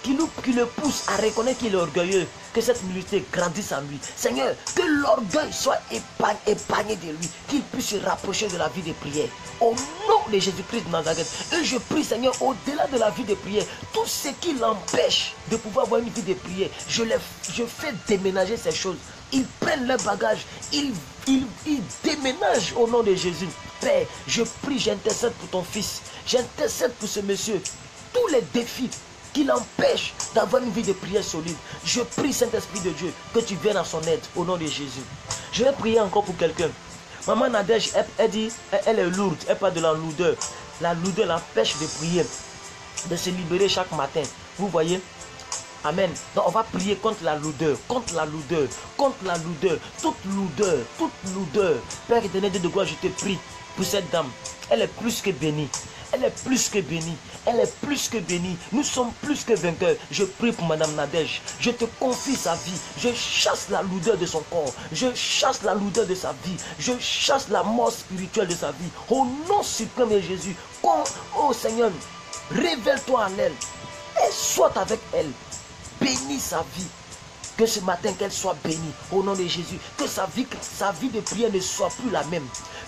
qui le pousse à reconnaître qu'il est orgueilleux, que cette humilité grandisse en lui. Seigneur, que l'orgueil soit épargné de lui, qu'il puisse se rapprocher de la vie de prière. Au nom de Jésus-Christ de Nazareth. Et je prie, Seigneur, au-delà de la vie de prière, tout ce qui l'empêche de pouvoir avoir une vie de prière, je fais déménager ces choses. Ils prennent leur bagage, ils déménagent au nom de Jésus. Père, je prie, j'intercède pour ton fils, j'intercède pour ce monsieur. Tous les défis qui l'empêchent d'avoir une vie de prière solide, je prie, Saint-Esprit de Dieu, que tu viennes à son aide au nom de Jésus. Je vais prier encore pour quelqu'un. Maman Nadège, elle dit, elle est lourde, elle parle de la lourdeur. La lourdeur l'empêche de prier, de se libérer chaque matin. Vous voyez? Amen. Donc on va prier contre la lourdeur, contre la lourdeur, contre la lourdeur, toute lourdeur, toute lourdeur. Père éternel Dieu de gloire, je te prie pour cette dame. Elle est plus que bénie. Elle est plus que bénie. Elle est plus que bénie. Nous sommes plus que vainqueurs. Je prie pour Madame Nadège. Je te confie sa vie. Je chasse la lourdeur de son corps. Je chasse la lourdeur de sa vie. Je chasse la mort spirituelle de sa vie. Au nom suprême de Jésus. Oh Seigneur, révèle-toi en elle. Et sois avec elle. Bénis sa vie. Que ce matin, qu'elle soit bénie au nom de Jésus. Que sa vie de prière ne soit plus la même.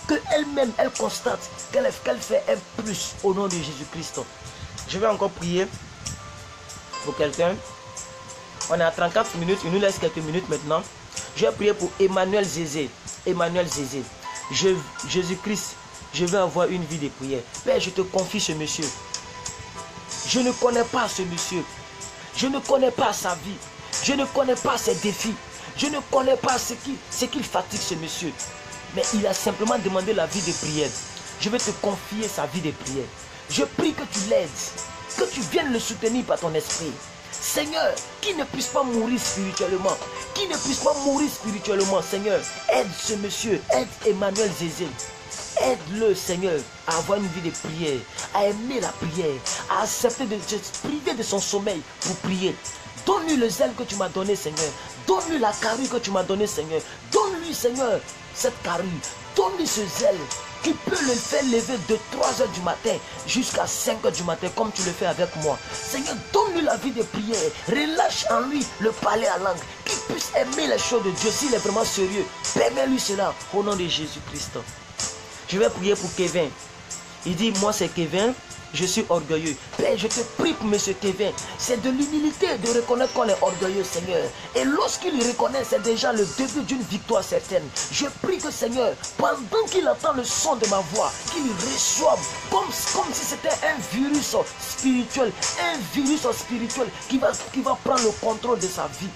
Que elle-même, elle constate qu'elle fait un plus au nom de Jésus-Christ. Je vais encore prier pour quelqu'un. On est à 34 minutes. Il nous laisse quelques minutes maintenant. Je vais prier pour Emmanuel Zézé. Emmanuel Zézé. Jésus-Christ, je vais avoir une vie de prière. Père, je te confie ce monsieur. Je ne connais pas ce monsieur. Je ne connais pas sa vie. Je ne connais pas ses défis. Je ne connais pas ce qu'il fatigue ce monsieur. Mais il a simplement demandé la vie de prière. Je vais te confier sa vie de prière. Je prie que tu l'aides. Que tu viennes le soutenir par ton esprit. Seigneur, qui ne puisse pas mourir spirituellement. Qui ne puisse pas mourir spirituellement. Seigneur, aide ce monsieur. Aide Emmanuel Zézé. Aide-le, Seigneur, à avoir une vie de prière. À aimer la prière. À accepter de se priver de son sommeil pour prier. Donne-lui le zèle que tu m'as donné, Seigneur. Donne-lui la carrure que tu m'as donné, Seigneur. Donne-lui, Seigneur, cette carrure. Donne-lui ce zèle qui peut le faire lever de 3 h du matin jusqu'à 5 h du matin, comme tu le fais avec moi. Seigneur, donne-lui la vie de prière. Relâche en lui le parler à langue. Qu'il puisse aimer les choses de Dieu s'il est vraiment sérieux. Permets-lui cela au nom de Jésus-Christ. Je vais prier pour Kevin. Il dit, moi c'est Kevin. Je suis orgueilleux. Père, je te prie pour M. Kevin. C'est de l'humilité de reconnaître qu'on est orgueilleux, Seigneur. Et lorsqu'il reconnaît, c'est déjà le début d'une victoire certaine. Je prie que, Seigneur, pendant qu'il entend le son de ma voix, qu'il reçoive comme si c'était un virus spirituel. Un virus spirituel qui va prendre le contrôle de sa vie.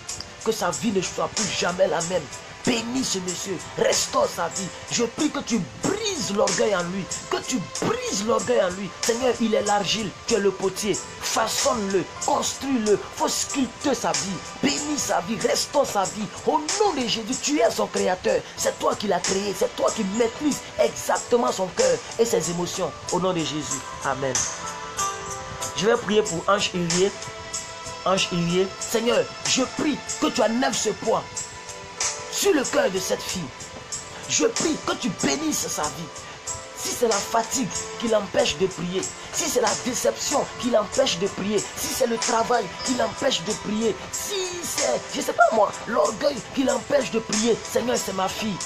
Que sa vie ne soit plus jamais la même. Bénis ce monsieur, restaure sa vie. Je prie que tu brises l'orgueil en lui. Que tu brises l'orgueil en lui. Seigneur, il est l'argile, tu es le potier. Façonne-le, construis-le. Faut sculpter sa vie. Bénis sa vie, restaure sa vie. Au nom de Jésus, tu es son créateur. C'est toi qui l'as créé. C'est toi qui maîtrises exactement son cœur et ses émotions. Au nom de Jésus. Amen. Je vais prier pour Ange Ilié. Ange Ilié. Seigneur, je prie que tu enlèves ce poids sur le cœur de cette fille. Je prie que tu bénisses sa vie. Si c'est la fatigue qui l'empêche de prier, si c'est la déception qui l'empêche de prier, si c'est le travail qui l'empêche de prier, si c'est, je ne sais pas moi, l'orgueil qui l'empêche de prier, Seigneur, c'est ma fille.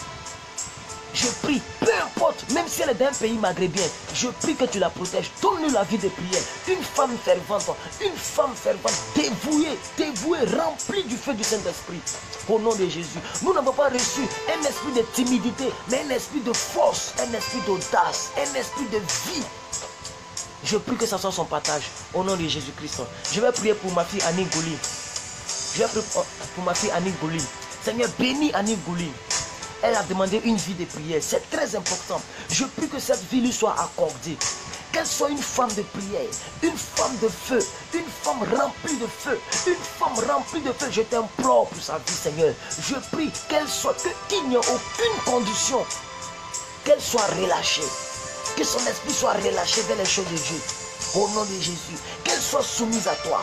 Je prie, peu importe, même si elle est d'un pays maghrébien, je prie que tu la protèges. Donne-lui la vie de prière. Une femme fervente, dévouée, remplie du feu du Saint-Esprit. Au nom de Jésus. Nous n'avons pas reçu un esprit de timidité, mais un esprit de force, un esprit d'audace, un esprit de vie. Je prie que ça soit son partage. Au nom de Jésus-Christ. Je vais prier pour ma fille Annie Gouli. Je vais prier pour ma fille Annie Gouli. Seigneur, bénis Annie Gouli. Elle a demandé une vie de prière. C'est très important. Je prie que cette vie lui soit accordée. Qu'elle soit une femme de prière, une femme de feu, une femme remplie de feu, une femme remplie de feu. Je t'implore pour sa vie, Seigneur. Je prie qu'il n'y ait aucune condition qu'elle soit relâchée. Que son esprit soit relâché vers les choses de Dieu. Au nom de Jésus. Qu'elle soit soumise à toi.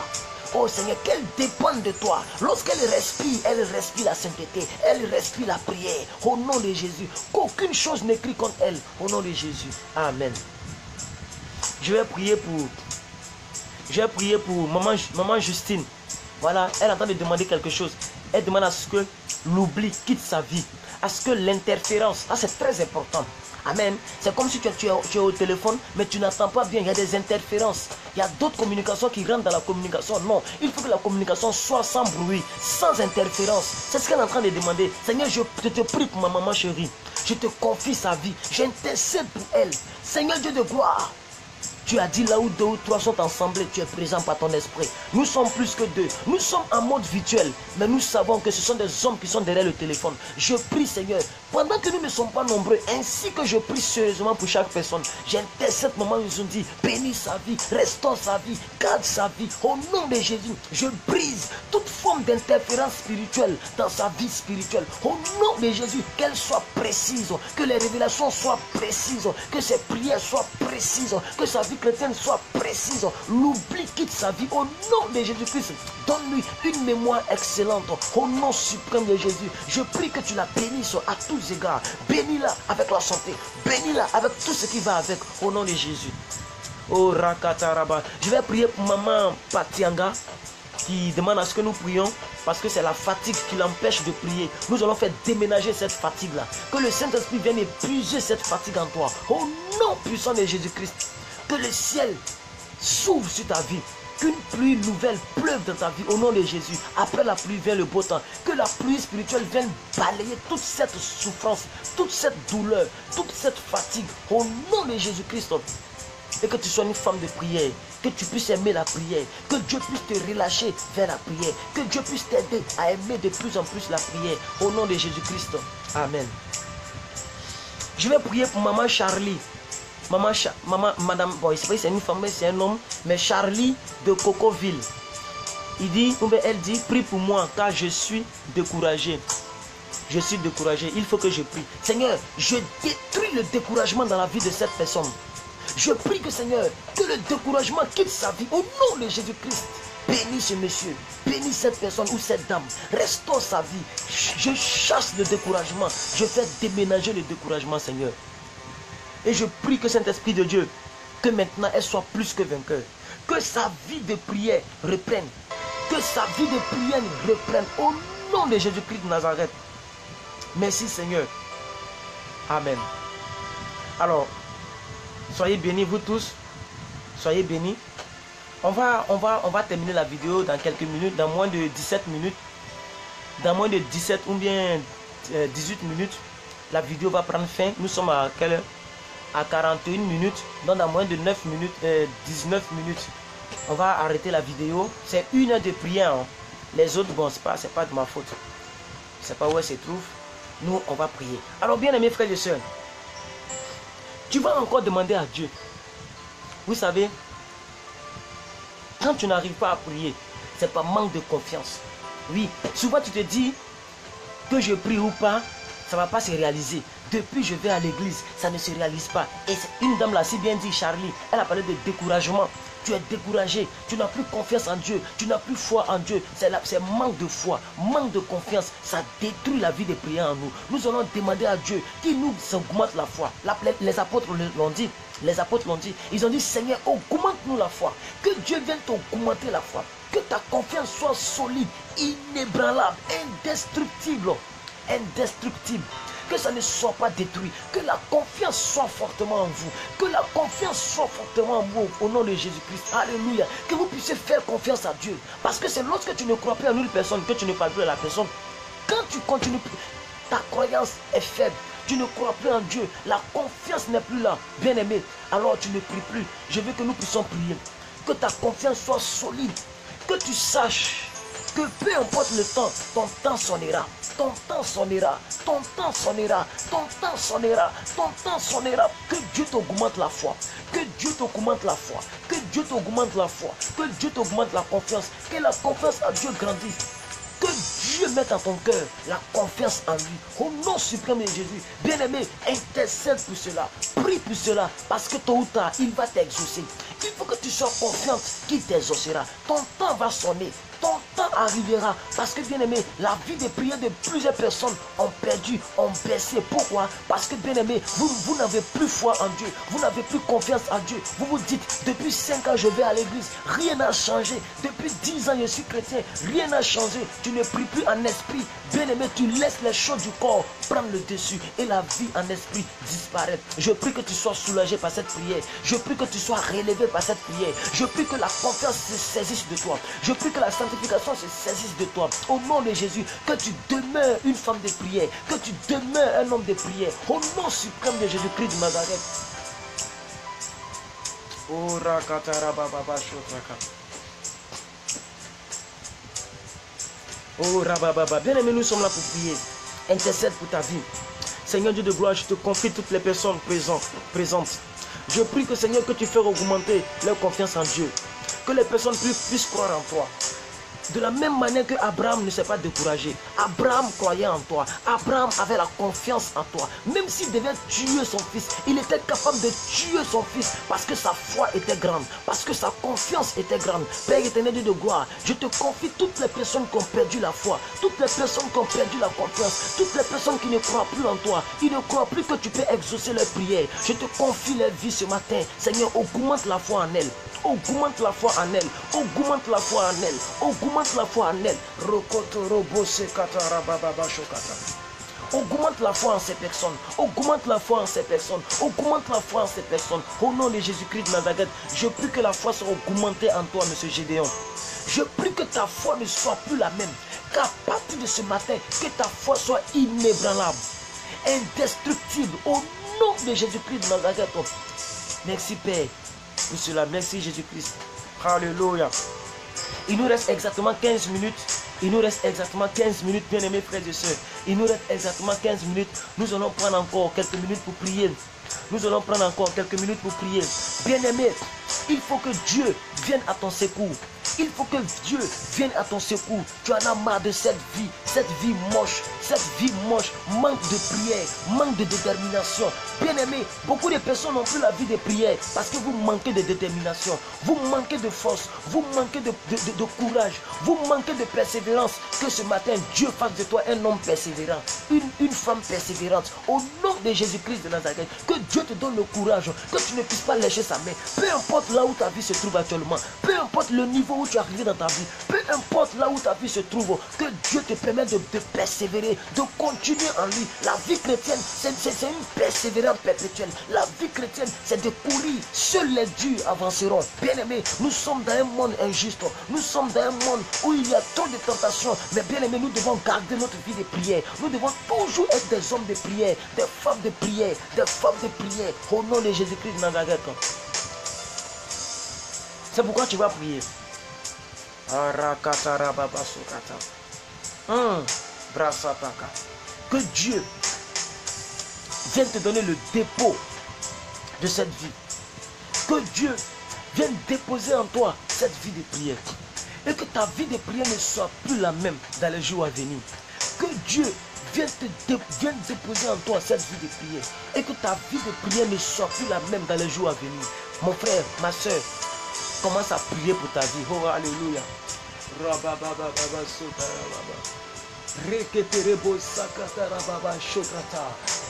Oh Seigneur, qu'elle dépende de toi. Lorsqu'elle respire la sainteté. Elle respire la prière. Au nom de Jésus. Qu'aucune chose n'écrit contre elle. Au nom de Jésus. Amen. Je vais prier pour maman Justine. Voilà, elle est en train de demander quelque chose. Elle demande à ce que l'oubli quitte sa vie. À ce que l'interférence, c'est très important. Amen. C'est comme si tu es au téléphone, mais tu n'entends pas bien. Il y a des interférences. Il y a d'autres communications qui rentrent dans la communication. Non, il faut que la communication soit sans bruit, sans interférence. C'est ce qu'elle est en train de demander. Seigneur, je te prie pour ma maman chérie. Je te confie sa vie. J'intercède pour elle. Seigneur Dieu de gloire. Tu as dit là où 2 ou 3 sont ensemble, tu es présent par ton esprit. Nous sommes plus que 2. Nous sommes en mode virtuel. Mais nous savons que ce sont des hommes qui sont derrière le téléphone. Je prie, Seigneur, pendant que nous ne sommes pas nombreux, ainsi que je prie sérieusement pour chaque personne, j'intercède moment où ils ont dit, bénis sa vie, restaure sa vie, garde sa vie. Au nom de Jésus, je brise toute forme d'interférence spirituelle dans sa vie spirituelle. Au nom de Jésus, qu'elle soit précise, que les révélations soient précises, que ses prières soient précises, que sa vie chrétienne soit précise. L'oubli quitte sa vie. Au nom de Jésus-Christ, donne-lui une mémoire excellente. Au nom suprême de Jésus, je prie que tu la bénisses à tous égards. Bénis-la avec la santé. Bénis-la avec tout ce qui va avec. Au nom de Jésus. Oh Rakataraba. Je vais prier pour maman Patianga qui demande à ce que nous prions parce que c'est la fatigue qui l'empêche de prier. Nous allons faire déménager cette fatigue-là. Que le Saint-Esprit vienne épuiser cette fatigue en toi. Au nom puissant de Jésus-Christ, que le ciel s'ouvre sur ta vie. Qu'une pluie nouvelle pleuve dans ta vie au nom de Jésus. Après la pluie vient le beau temps. Que la pluie spirituelle vienne balayer toute cette souffrance, toute cette douleur, toute cette fatigue au nom de Jésus-Christ. Et que tu sois une femme de prière, que tu puisses aimer la prière, que Dieu puisse te relâcher vers la prière, que Dieu puisse t'aider à aimer de plus en plus la prière, au nom de Jésus-Christ. Amen. Je vais prier pour maman Charlie. Madame, bon, c'est une femme, c'est un homme, mais Charlie de Cocoville. Elle dit, prie pour moi car je suis découragé. Je suis découragé, il faut que je prie. Seigneur, je détruis le découragement dans la vie de cette personne. Je prie que Seigneur, que le découragement quitte sa vie au nom de Jésus-Christ. Bénis ce monsieur, bénis cette personne ou cette dame. Restaure sa vie. Je chasse le découragement. Je fais déménager le découragement, Seigneur. Et je prie que Saint-Esprit de Dieu, que maintenant elle soit plus que vainqueur. Que sa vie de prière reprenne. Que sa vie de prière reprenne au nom de Jésus-Christ de Nazareth. Merci Seigneur. Amen. Alors, soyez bénis vous tous. Soyez bénis. On va terminer la vidéo dans quelques minutes, dans moins de 17 minutes. Dans moins de 17 ou bien 18 minutes, la vidéo va prendre fin. Nous sommes à quelle heure? À 41 minutes. Donc dans moins de 9 minutes, 19 minutes, on va arrêter la vidéo. C'est une heure de prière. Hein. Les autres, bon, c'est pas de ma faute. Je ne sais pas où elle se trouve. Nous, on va prier. Alors, bien aimés frères et sœurs, tu vas encore demander à Dieu. Vous savez, quand tu n'arrives pas à prier, c'est pas manque de confiance. Oui, souvent tu te dis que je prie ou pas, ça ne va pas se réaliser. Depuis je vais à l'église, ça ne se réalise pas. Et une dame l'a si bien dit, Charlie, elle a parlé de découragement. Tu es découragé, tu n'as plus confiance en Dieu, tu n'as plus foi en Dieu. C'est manque de foi, manque de confiance. Ça détruit la vie de prière en nous. Nous allons demander à Dieu qui nous augmente la foi. Les apôtres l'ont dit. Les apôtres l'ont dit. Ils ont dit, Seigneur, augmente-nous la foi. Que Dieu vienne t'augmenter la foi. Que ta confiance soit solide, inébranlable, indestructible. Indestructible. Que ça ne soit pas détruit. Que la confiance soit fortement en vous. Que la confiance soit fortement en vous au nom de Jésus-Christ. Alléluia. Que vous puissiez faire confiance à Dieu. Parce que c'est lorsque tu ne crois plus en une personne que tu ne parles plus à la personne. Quand tu continues, ta croyance est faible. Tu ne crois plus en Dieu. La confiance n'est plus là. Bien aimé, alors tu ne pries plus. Je veux que nous puissions prier. Que ta confiance soit solide. Que tu saches que peu importe le temps, ton temps sonnera. Ton temps sonnera. Ton temps sonnera. Ton temps sonnera. Ton temps sonnera. Que Dieu t'augmente la foi. Que Dieu t'augmente la foi. Que Dieu t'augmente la foi. Que Dieu t'augmente la confiance. Que la confiance à Dieu grandisse. Que Dieu mette en ton cœur la confiance en lui. Au nom suprême de Jésus. Bien-aimé, intercède pour cela. Prie pour cela. Parce que tôt ou tard, il va t'exaucer. Il faut que tu sois confiante qu'il t'exaucera. Ton temps va sonner. Ton temps arrivera. Parce que bien aimé, la vie de prière de plusieurs personnes ont perdu, ont baissé. Pourquoi? Parce que bien aimé, vous n'avez plus foi en Dieu. Vous n'avez plus confiance en Dieu. Vous vous dites, depuis 5 ans je vais à l'église. Rien n'a changé. Depuis 10 ans je suis chrétien. Rien n'a changé. Tu ne pries plus en esprit. Bien aimé, tu laisses les choses du corps prendre le dessus. Et la vie en esprit disparaît. Je prie que tu sois soulagé par cette prière. Je prie que tu sois relevé par cette prière. Je prie que la confiance se saisisse de toi. Je prie que la sanctification se saisisse de toi. Au nom de Jésus, que tu demeures une femme de prière. Que tu demeures un homme de prière. Au nom suprême de Jésus-Christ de Nazareth. Oh, oh Rabababa, bien aimé, nous sommes là pour prier. Intercède pour ta vie. Seigneur Dieu de gloire, je te confie toutes les personnes présentes. Je prie que Seigneur, que tu fasses augmenter leur confiance en Dieu. Que les personnes puissent croire en toi. De la même manière que Abraham ne s'est pas découragé. Abraham croyait en toi. Abraham avait la confiance en toi. Même s'il devait tuer son fils, il était capable de tuer son fils parce que sa foi était grande, parce que sa confiance était grande. Père éternel, Dieu de gloire, je te confie toutes les personnes qui ont perdu la foi, toutes les personnes qui ont perdu la confiance, toutes les personnes qui ne croient plus en toi, qui ne croient plus que tu peux exaucer leurs prières. Je te confie leur vie ce matin. Seigneur, augmente la foi en elles. Augmente la foi en elle, augmente la foi en elle, augmente la foi en elle. Augmente la foi en ces personnes, augmente la foi en ces personnes, augmente la foi en ces personnes. Au nom de Jésus-Christ de Nazareth, je prie que la foi soit augmentée en toi, monsieur Gédéon. Je prie que ta foi ne soit plus la même, qu'à partir de ce matin, que ta foi soit inébranlable, indestructible. Au nom de Jésus-Christ de Nazareth. Merci Père. Pour cela, merci Jésus-Christ. Alléluia. Il nous reste exactement 15 minutes. Il nous reste exactement 15 minutes, bien aimés frères et sœurs. Il nous reste exactement 15 minutes. Nous allons prendre encore quelques minutes pour prier. Nous allons prendre encore quelques minutes pour prier. Bien aimé, il faut que Dieu vienne à ton secours. Il faut que Dieu vienne à ton secours. Tu en as marre de cette vie moche, manque de prière, manque de détermination. Bien aimé, beaucoup de personnes n'ont plus la vie de prière parce que vous manquez de détermination, vous manquez de force, vous manquez de courage, vous manquez de persévérance. Que ce matin, Dieu fasse de toi un homme persévérant, une femme persévérante. Au nom de Jésus-Christ de Nazareth, que Dieu te donne le courage, que tu ne puisses pas lâcher sa main. Peu importe là où ta vie se trouve actuellement, peu importe le niveau où tu es arrivé dans ta vie, peu importe là où ta vie se trouve, que Dieu te permette de persévérer, de continuer en lui. La vie chrétienne, c'est une persévérance perpétuelle. La vie chrétienne, c'est de courir. Seuls les durs avanceront. Bien aimé, nous sommes dans un monde injuste. Nous sommes dans un monde où il y a trop de tentations. Mais bien aimé, nous devons garder notre vie de prière. Nous devons toujours être des hommes de prière, des femmes de prière, des femmes de prière. Au nom de Jésus-Christ de Nazareth. C'est pourquoi tu vas prier. Que Dieu vienne te donner le dépôt de cette vie. Que Dieu vienne déposer en toi cette vie de prière. Et que ta vie de prière ne soit plus la même dans les jours à venir. Que Dieu vienne déposer en toi cette vie de prière. Et que ta vie de prière ne soit plus la même dans les jours à venir. Mon frère, ma soeur, commence à prier pour ta vie. Oh, alléluia. Reketerebo sakatara baba shokrata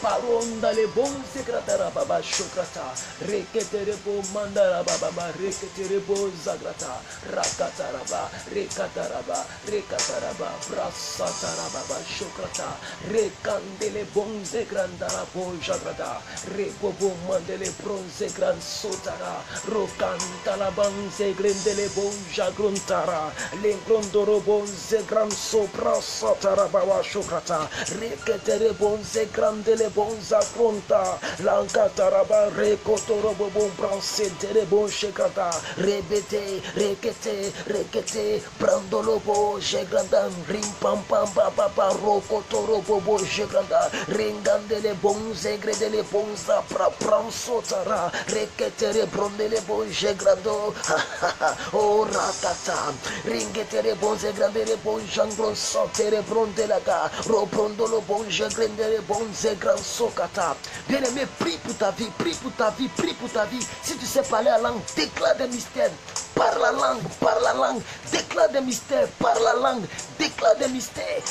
paronda le bon sekratara baba shokrata reketerebo mandara baba reketerebo zagrata rakataraba rekataraba brasatara baba shokrata rekandele bon zegrandara bon jagrata rekobo mandele bronze gran sotara rokantala ban zegrendele bon jagruntara lengrondoro bon zegran sopra sotara Baba Shokrata, Reketere bonze grandele bonza fronta, Lankataraba, Rekotorobo bon brancetere bon shekata, Rebete, Rekete, Brandolobo, Jegrandan, Rimpam Baba, Rokotorobo bon Jegranda, Ringandele bonze gredele bonza pransotara, Reketere brondele bon Jegrando, Oh Ratata, Ringetere bonze grandele bon jangron sotere de la gare, reprendons bon grendele bon grand sokata. Bien-aimé, prie pour ta vie, prie pour ta vie, prie pour ta vie. Si tu sais parler la langue, déclare des mystères. Par la langue, déclare des mystères, par la langue, déclare des mystères,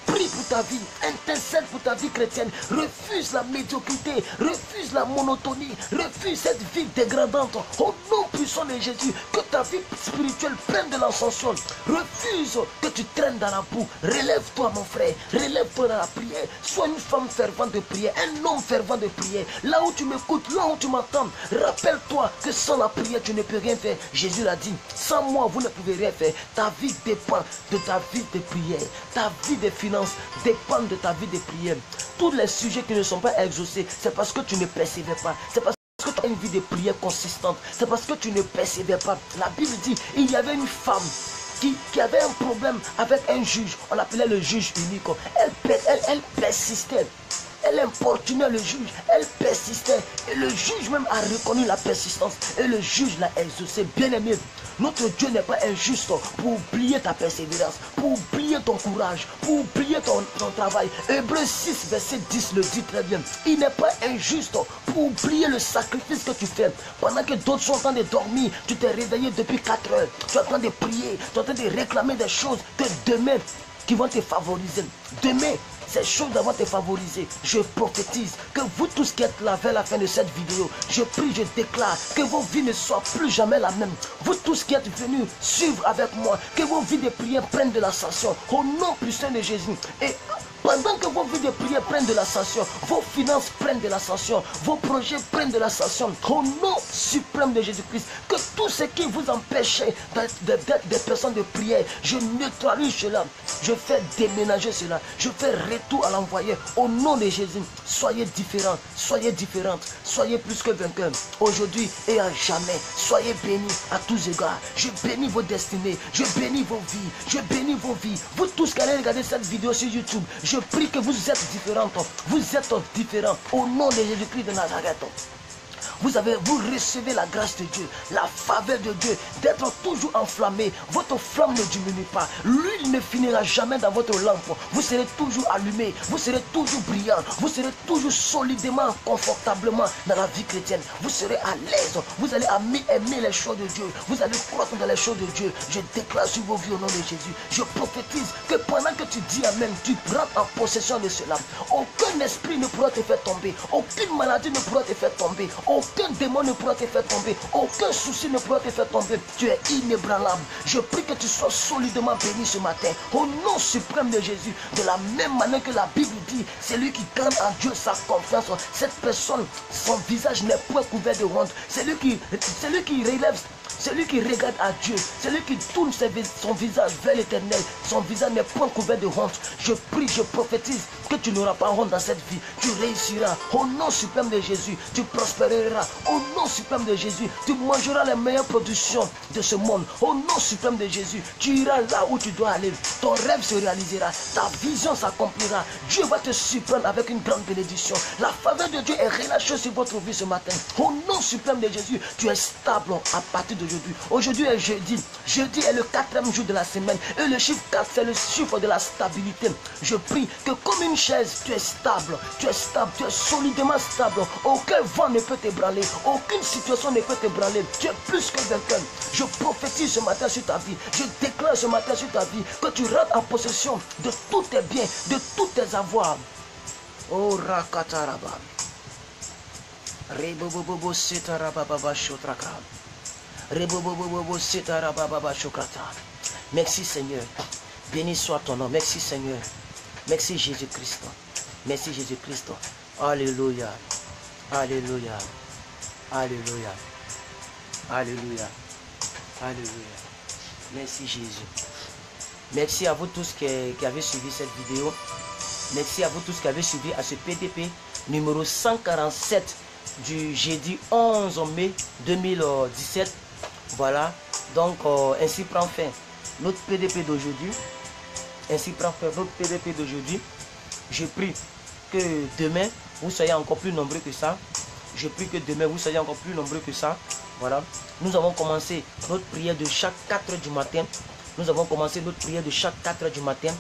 prie pour ta vie, intercède pour ta vie chrétienne, refuse la médiocrité, refuse la monotonie, refuse cette vie dégradante, au nom puissant de Jésus, que ta vie spirituelle prenne de l'ascension, refuse que tu traînes dans la boue, relève-toi mon frère, relève-toi dans la prière, sois une femme fervente de prière, un homme fervent de prière, là où tu m'écoutes, là où tu m'entends, rappelle-toi que sans la prière tu ne peux rien faire. Jésus l'a dit, sans moi vous ne pouvez rien faire. Ta vie dépend de ta vie de prière. Ta vie de finances dépend de ta vie de prière. Tous les sujets qui ne sont pas exaucés, c'est parce que tu ne persévères pas. C'est parce que tu as une vie de prière consistante. C'est parce que tu ne persévères pas. La Bible dit, il y avait une femme qui avait un problème avec un juge. On l'appelait le juge unique. Elle persistait. Elle importunait le juge, elle persistait. Et le juge même a reconnu la persistance. Et le juge l'a exaucé. Bien aimé, notre Dieu n'est pas injuste pour oublier ta persévérance, pour oublier ton courage, pour oublier ton travail. Hébreux 6, verset 10 le dit très bien. Il n'est pas injuste pour oublier le sacrifice que tu fais. Pendant que d'autres sont en train de dormir, tu t'es réveillé depuis 4 heures. Tu es en train de prier, tu es en train de réclamer des choses que demain qui vont te favoriser. Demain, ces choses vont te favoriser. Je prophétise que vous tous qui êtes là vers la fin de cette vidéo, je prie, je déclare que vos vies ne soient plus jamais la même. Vous tous qui êtes venus suivre avec moi, que vos vies de prière prennent de l'ascension au nom puissant de Jésus. Et pendant que vos vies de prière prennent de l'ascension, vos finances prennent de l'ascension, vos projets prennent de l'ascension, au nom suprême de Jésus-Christ, que tout ce qui vous empêchait d'être des personnes de prière, je neutralise cela, je fais déménager cela, je fais retour à l'envoyé, au nom de Jésus. Soyez différents, soyez différentes, soyez plus que vainqueurs, aujourd'hui et à jamais. Soyez bénis à tous égards. Je bénis vos destinées, je bénis vos vies, je bénis vos vies. Vous tous qui allez regarder cette vidéo sur YouTube, je prie que vous êtes différents, vous êtes différents, au nom de Jésus-Christ de Nazareth. Vous recevez la grâce de Dieu, la faveur de Dieu, d'être toujours enflammé. Votre flamme ne diminue pas. L'huile ne finira jamais dans votre lampe. Vous serez toujours allumé, vous serez toujours brillant, vous serez toujours solidement, confortablement dans la vie chrétienne. Vous serez à l'aise, vous allez aimer les choses de Dieu, vous allez croître dans les choses de Dieu. Je déclare sur vos vies au nom de Jésus. Je prophétise que pendant que tu dis Amen, tu prends en possession de cela. Aucun esprit ne pourra te faire tomber, aucune maladie ne pourra te faire tomber, aucun démon ne pourra te faire tomber, aucun souci ne pourra te faire tomber. Tu es inébranlable. Je prie que tu sois solidement béni ce matin, au nom suprême de Jésus. De la même manière que la Bible dit, c'est lui qui garde en Dieu sa confiance. Cette personne, son visage n'est point couvert de honte. C'est lui qui relève. Celui qui regarde à Dieu, celui qui tourne son visage vers l'éternel, son visage n'est point couvert de honte. Je prie, je prophétise que tu n'auras pas honte dans cette vie. Tu réussiras au nom suprême de Jésus. Tu prospéreras au nom suprême de Jésus. Tu mangeras les meilleures productions de ce monde au nom suprême de Jésus. Tu iras là où tu dois aller. Ton rêve se réalisera. Ta vision s'accomplira. Dieu va te surprendre avec une grande bénédiction. La faveur de Dieu est relâchée sur votre vie ce matin. Au nom suprême de Jésus, tu es stable à partir d'aujourd'hui. Aujourd'hui est jeudi. Jeudi est le 4e jour de la semaine. Et le chiffre 4, c'est le chiffre de la stabilité. Je prie que comme une chaise, tu es stable. Tu es stable. Tu es solidement stable. Aucun vent ne peut t'ébranler. Aucune situation ne peut t'ébranler. Tu es plus que vainqueur. Je prophétise ce matin sur ta vie. Je déclare ce matin sur ta vie que tu rentres en possession de tous tes biens, de tous tes avoirs. Oh Rakataraba. Rebobobobo Sitarababa Shotraka. Merci Seigneur. Béni soit ton nom. Merci Seigneur. Merci Jésus-Christ. Merci Jésus-Christ. Alléluia. Alléluia. Alléluia. Alléluia. Alléluia. Merci Jésus. Merci à vous tous qui avez suivi cette vidéo. Merci à vous tous qui avez suivi à ce PDP numéro 147 du jeudi 11 mai 2017. Voilà, donc ainsi prend fin notre PDP d'aujourd'hui. Ainsi prend fin notre PDP d'aujourd'hui. Je prie que demain, vous soyez encore plus nombreux que ça. Je prie que demain, vous soyez encore plus nombreux que ça. Voilà, nous avons commencé notre prière de chaque 4 h du matin. Nous avons commencé notre prière de chaque 4 h du matin.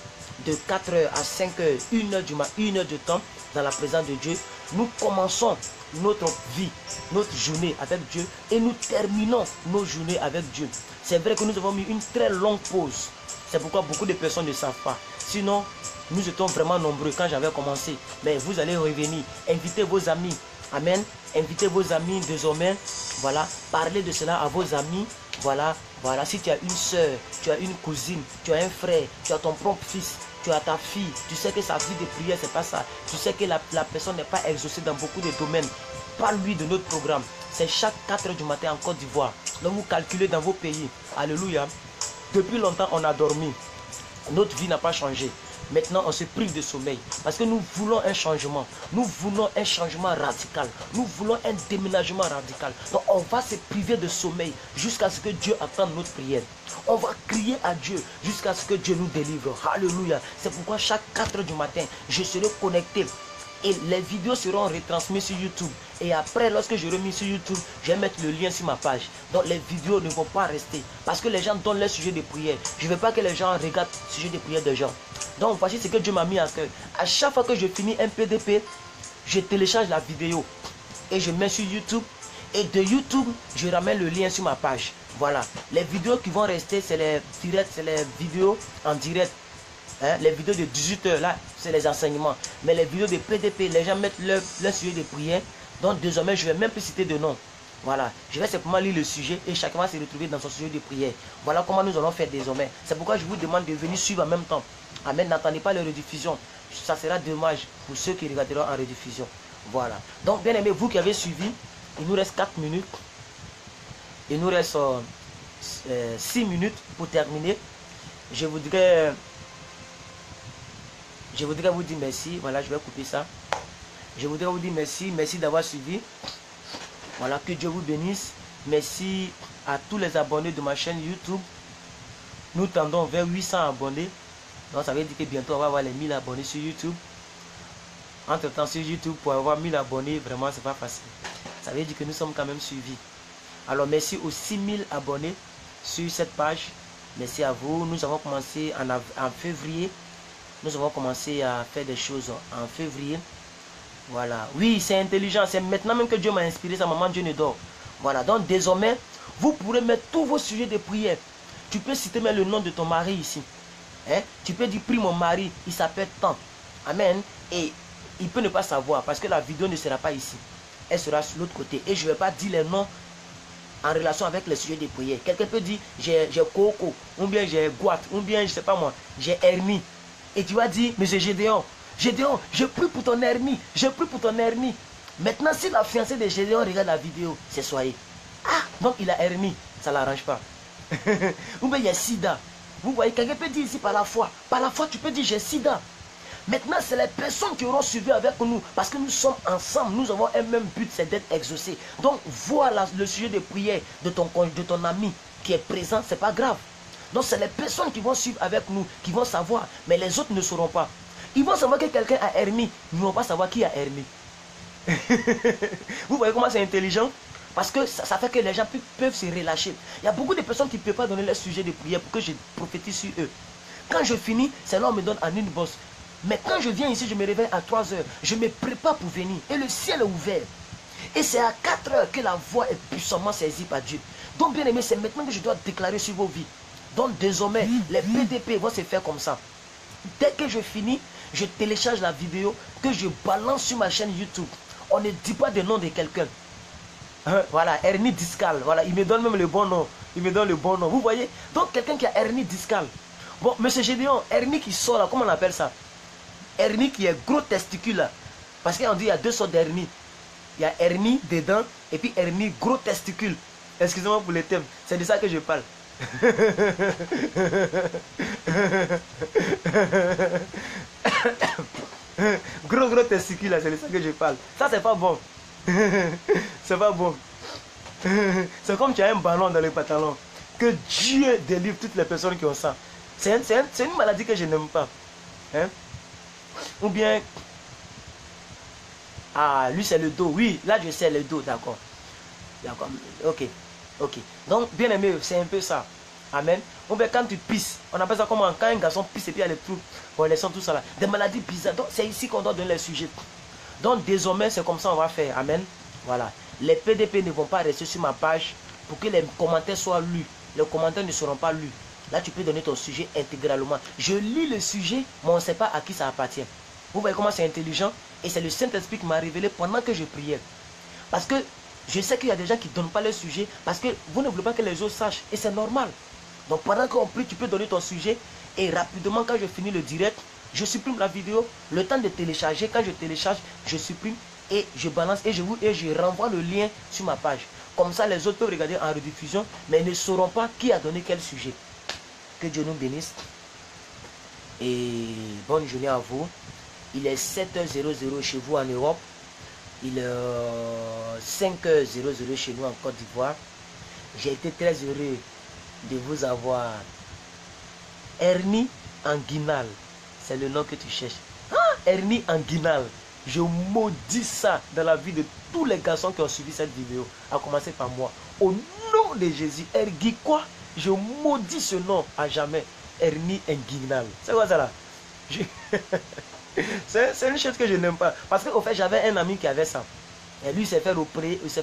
De 4 h à 5 h, 1 heure du matin, 1 heure de temps dans la présence de Dieu. Nous commençons notre vie, notre journée avec Dieu et nous terminons nos journées avec Dieu. C'est vrai que nous avons mis une très longue pause. C'est pourquoi beaucoup de personnes ne savent pas. Sinon, nous étions vraiment nombreux quand j'avais commencé. Mais vous allez revenir, invitez vos amis. Amen. Invitez vos amis désormais. Voilà, parlez de cela à vos amis. Voilà, voilà. Si tu as une soeur, tu as une cousine, tu as un frère, tu as ton propre fils, tu as ta fille, tu sais que sa vie de prière, c'est pas ça. Tu sais que la personne n'est pas exaucée dans beaucoup de domaines. Parle-lui de notre programme. C'est chaque 4 h du matin en Côte d'Ivoire. Donc vous calculez dans vos pays. Alléluia. Depuis longtemps, on a dormi. Notre vie n'a pas changé. Maintenant, on se prive de sommeil. Parce que nous voulons un changement. Nous voulons un changement radical. Nous voulons un déménagement radical. Donc, on va se priver de sommeil jusqu'à ce que Dieu attende notre prière. On va crier à Dieu jusqu'à ce que Dieu nous délivre. Alléluia. C'est pourquoi chaque 4 h du matin, je serai connecté Et les vidéos seront retransmises sur YouTube. Et après, lorsque je remis sur YouTube, je vais mettre le lien sur ma page. Donc les vidéos ne vont pas rester. Parce que les gens donnent leur sujet de prière. Je ne veux pas que les gens regardent le sujet de prière des gens. Donc voici ce que Dieu m'a mis à cœur. À chaque fois que je finis un PDP, je télécharge la vidéo. Et je mets sur YouTube. Et de YouTube, je ramène le lien sur ma page. Voilà. Les vidéos qui vont rester, c'est les directs, c'est les vidéos en direct. Hein? Les vidéos de 18 heures, là, c'est les enseignements. Mais les vidéos de PDP, les gens mettent leur sujet de prière. Donc désormais, je ne vais même plus citer de nom. Voilà. Je vais simplement lire le sujet et chacun va se retrouver dans son sujet de prière. Voilà comment nous allons faire désormais. C'est pourquoi je vous demande de venir suivre en même temps. Amen. N'attendez pas les rediffusions. Ça sera dommage pour ceux qui regarderont en rediffusion. Voilà. Donc, bien aimé, vous qui avez suivi, il nous reste 4 minutes. Il nous reste 6 minutes pour terminer. Je voudrais vous dire merci. Voilà, je vais couper ça. Je voudrais vous dire merci. Merci d'avoir suivi. Voilà, que Dieu vous bénisse. Merci à tous les abonnés de ma chaîne YouTube. Nous tendons vers 800 abonnés. Donc, ça veut dire que bientôt, on va avoir les 1000 abonnés sur YouTube. Entre-temps, sur YouTube, pour avoir 1000 abonnés, vraiment, c'est pas facile. Ça veut dire que nous sommes quand même suivis. Alors, merci aux 6000 abonnés sur cette page. Merci à vous. Nous avons commencé en février. Nous avons commencé à faire des choses en février. Voilà. Oui, c'est intelligent. C'est maintenant même que Dieu m'a inspiré. Sa maman, Dieu ne dort. Voilà. Donc, désormais, vous pourrez mettre tous vos sujets de prière. Tu peux citer même le nom de ton mari ici. Hein? Tu peux dire, prie mon mari, il s'appelle tant. Amen. Et il peut ne pas savoir parce que la vidéo ne sera pas ici. Elle sera sur l'autre côté. Et je ne vais pas dire les noms en relation avec les sujets de prière. Quelqu'un peut dire, j'ai Coco, ou bien j'ai Guat, ou bien, je ne sais pas moi, j'ai Hermie. Et tu vas dire, mais c'est Gédéon. Gédéon, je prie pour ton Hermie. Je prie pour ton Hermie. Maintenant, si la fiancée de Gédéon regarde la vidéo, c'est soyez. Ah, donc il a Hermie. Ça ne l'arrange pas. Ou bien il y a Sida. Vous voyez, quelqu'un peut dire ici par la foi. Par la foi, tu peux dire j'ai Sida. Maintenant, c'est les personnes qui auront suivi avec nous. Parce que nous sommes ensemble. Nous avons un même but, c'est d'être exaucés. Donc, voilà le sujet de prière de ton ami qui est présent, c'est pas grave. Donc, c'est les personnes qui vont suivre avec nous, qui vont savoir. Mais les autres ne sauront pas. Ils vont savoir que quelqu'un a Hermie. Ils ne vont pas savoir qui a Hermie. Vous voyez comment c'est intelligent? Parce que ça fait que les gens peuvent se relâcher. Il y a beaucoup de personnes qui ne peuvent pas donner leur sujet de prière pour que je prophétise sur eux. Quand je finis, c'est là on me donne en une bosse. Mais quand je viens ici, je me réveille à 3 heures. Je me prépare pour venir. Et le ciel est ouvert. Et c'est à 4 heures que la voix est puissamment saisie par Dieu. Donc, bien aimé, c'est maintenant que je dois déclarer sur vos vies. Donc, désormais, les PDP vont se faire comme ça. Dès que je finis, je télécharge la vidéo que je balance sur ma chaîne YouTube. On ne dit pas le nom de quelqu'un. Voilà, hernie discale. Voilà, il me donne même le bon nom. Il me donne le bon nom. Vous voyez? Donc, quelqu'un qui a hernie discale. Bon, monsieur Gédéon, hernie qui sort là, comment on appelle ça? Hernie qui est gros testicule là. Parce qu'on dit qu'il y a 2 sortes d'hernie. Il y a hernie dedans et puis hernie gros testicule. Excusez-moi pour le thème. C'est de ça que je parle. Gros testicule là, c'est de ça que je parle. Ça c'est pas bon. C'est pas bon. C'est comme tu as un ballon dans le pantalon. Que Dieu délivre toutes les personnes qui ont ça. C'est une maladie que je n'aime pas. Hein? Ou bien, ah, lui c'est le dos. Oui, là je sais le dos, d'accord. D'accord, ok. Ok. Donc, bien aimé, c'est un peu ça. Amen. Ou bien quand tu pisses, on appelle ça comment? Quand un garçon pisse et puis il y a les trous, on les sent tout ça là. Des maladies bizarres. Donc, c'est ici qu'on doit donner les sujets. Donc, désormais, c'est comme ça on va faire. Amen. Voilà. Les PDP ne vont pas rester sur ma page pour que les commentaires soient lus. Les commentaires ne seront pas lus. Là, tu peux donner ton sujet intégralement. Je lis le sujet, mais on ne sait pas à qui ça appartient. Vous voyez comment c'est intelligent? Et c'est le Saint-Esprit qui m'a révélé pendant que je priais. Parce que je sais qu'il y a des gens qui ne donnent pas leur sujet parce que vous ne voulez pas que les autres sachent. Et c'est normal. Donc pendant qu'on prie, tu peux donner ton sujet. Et rapidement, quand je finis le direct, je supprime la vidéo. Le temps de télécharger, quand je télécharge, je supprime et je balance et je renvoie le lien sur ma page. Comme ça, les autres peuvent regarder en rediffusion, mais ils ne sauront pas qui a donné quel sujet. Que Dieu nous bénisse. Et bonne journée à vous. Il est 7h00 chez vous en Europe. Il est 5h00 chez nous en Côte d'Ivoire. J'ai été très heureux de vous avoir. Hernie inguinale. C'est le nom que tu cherches. Ah, hernie inguinale. Je maudis ça dans la vie de tous les garçons qui ont suivi cette vidéo, à commencer par moi. Au nom de Jésus, Ergui quoi? Je maudis ce nom à jamais. Ernie Nguinal. C'est quoi ça là? C'est une chose que je n'aime pas. Parce qu'au fait, j'avais un ami qui avait ça. Et lui, il s'est fait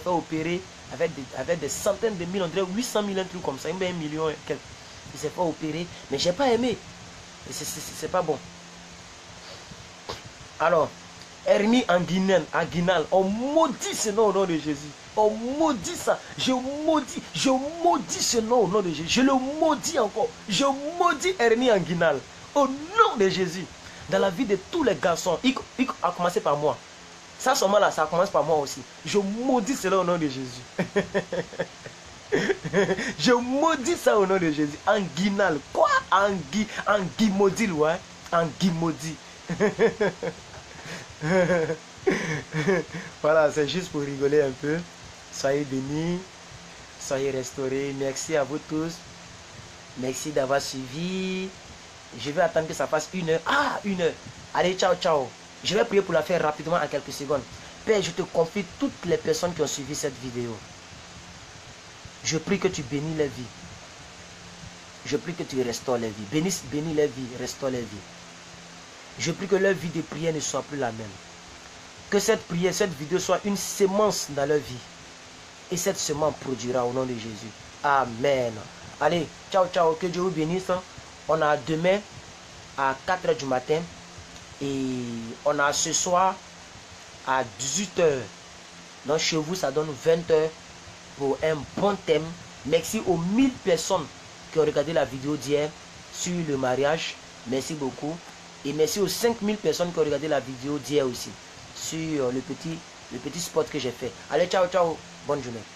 opérer avec des centaines de mille, on dirait 800 000, un truc comme ça, 1 million et quelques. Il s'est fait opérer, mais j'ai pas aimé. C'est pas bon. Alors, Ernie Nguinal, on maudit ce nom au nom de Jésus. On maudit ça. Je maudis ce nom au nom de Jésus. Je le maudis encore. Je maudis Ernie Nguinal au nom de Jésus. Dans la vie de tous les garçons, à commencer par moi. Ça seulement là, ça commence par moi aussi. Je maudis cela au nom de Jésus. Je maudis ça au nom de Jésus. Nguinal. Quoi? Angui maudit, ouais. Angui maudit. Voilà, c'est juste pour rigoler un peu. Soyez bénis, soyez restaurés. Merci à vous tous. Merci d'avoir suivi. Je vais attendre que ça fasse 1 heure. Ah, 1 heure. Allez, ciao, ciao. Je vais prier pour la faire rapidement en quelques secondes. Père, je te confie toutes les personnes qui ont suivi cette vidéo. Je prie que tu bénis les vies. Je prie que tu restaures les vies. Bénis les vies, restaure les vies. Je prie que leur vie de prière ne soit plus la même. Que cette prière, cette vidéo soit une sémence dans leur vie. Et cette semence produira au nom de Jésus. Amen. Allez, ciao, ciao. Que Dieu vous bénisse. On a demain à 4 h du matin. Et on a ce soir à 18 h. Donc chez vous, ça donne 20 h pour un bon thème. Merci aux 1000 personnes qui ont regardé la vidéo d'hier sur le mariage. Merci beaucoup. Et merci aux 5000 personnes qui ont regardé la vidéo d'hier aussi sur le petit spot que j'ai fait. Allez, ciao, ciao. Bonne journée.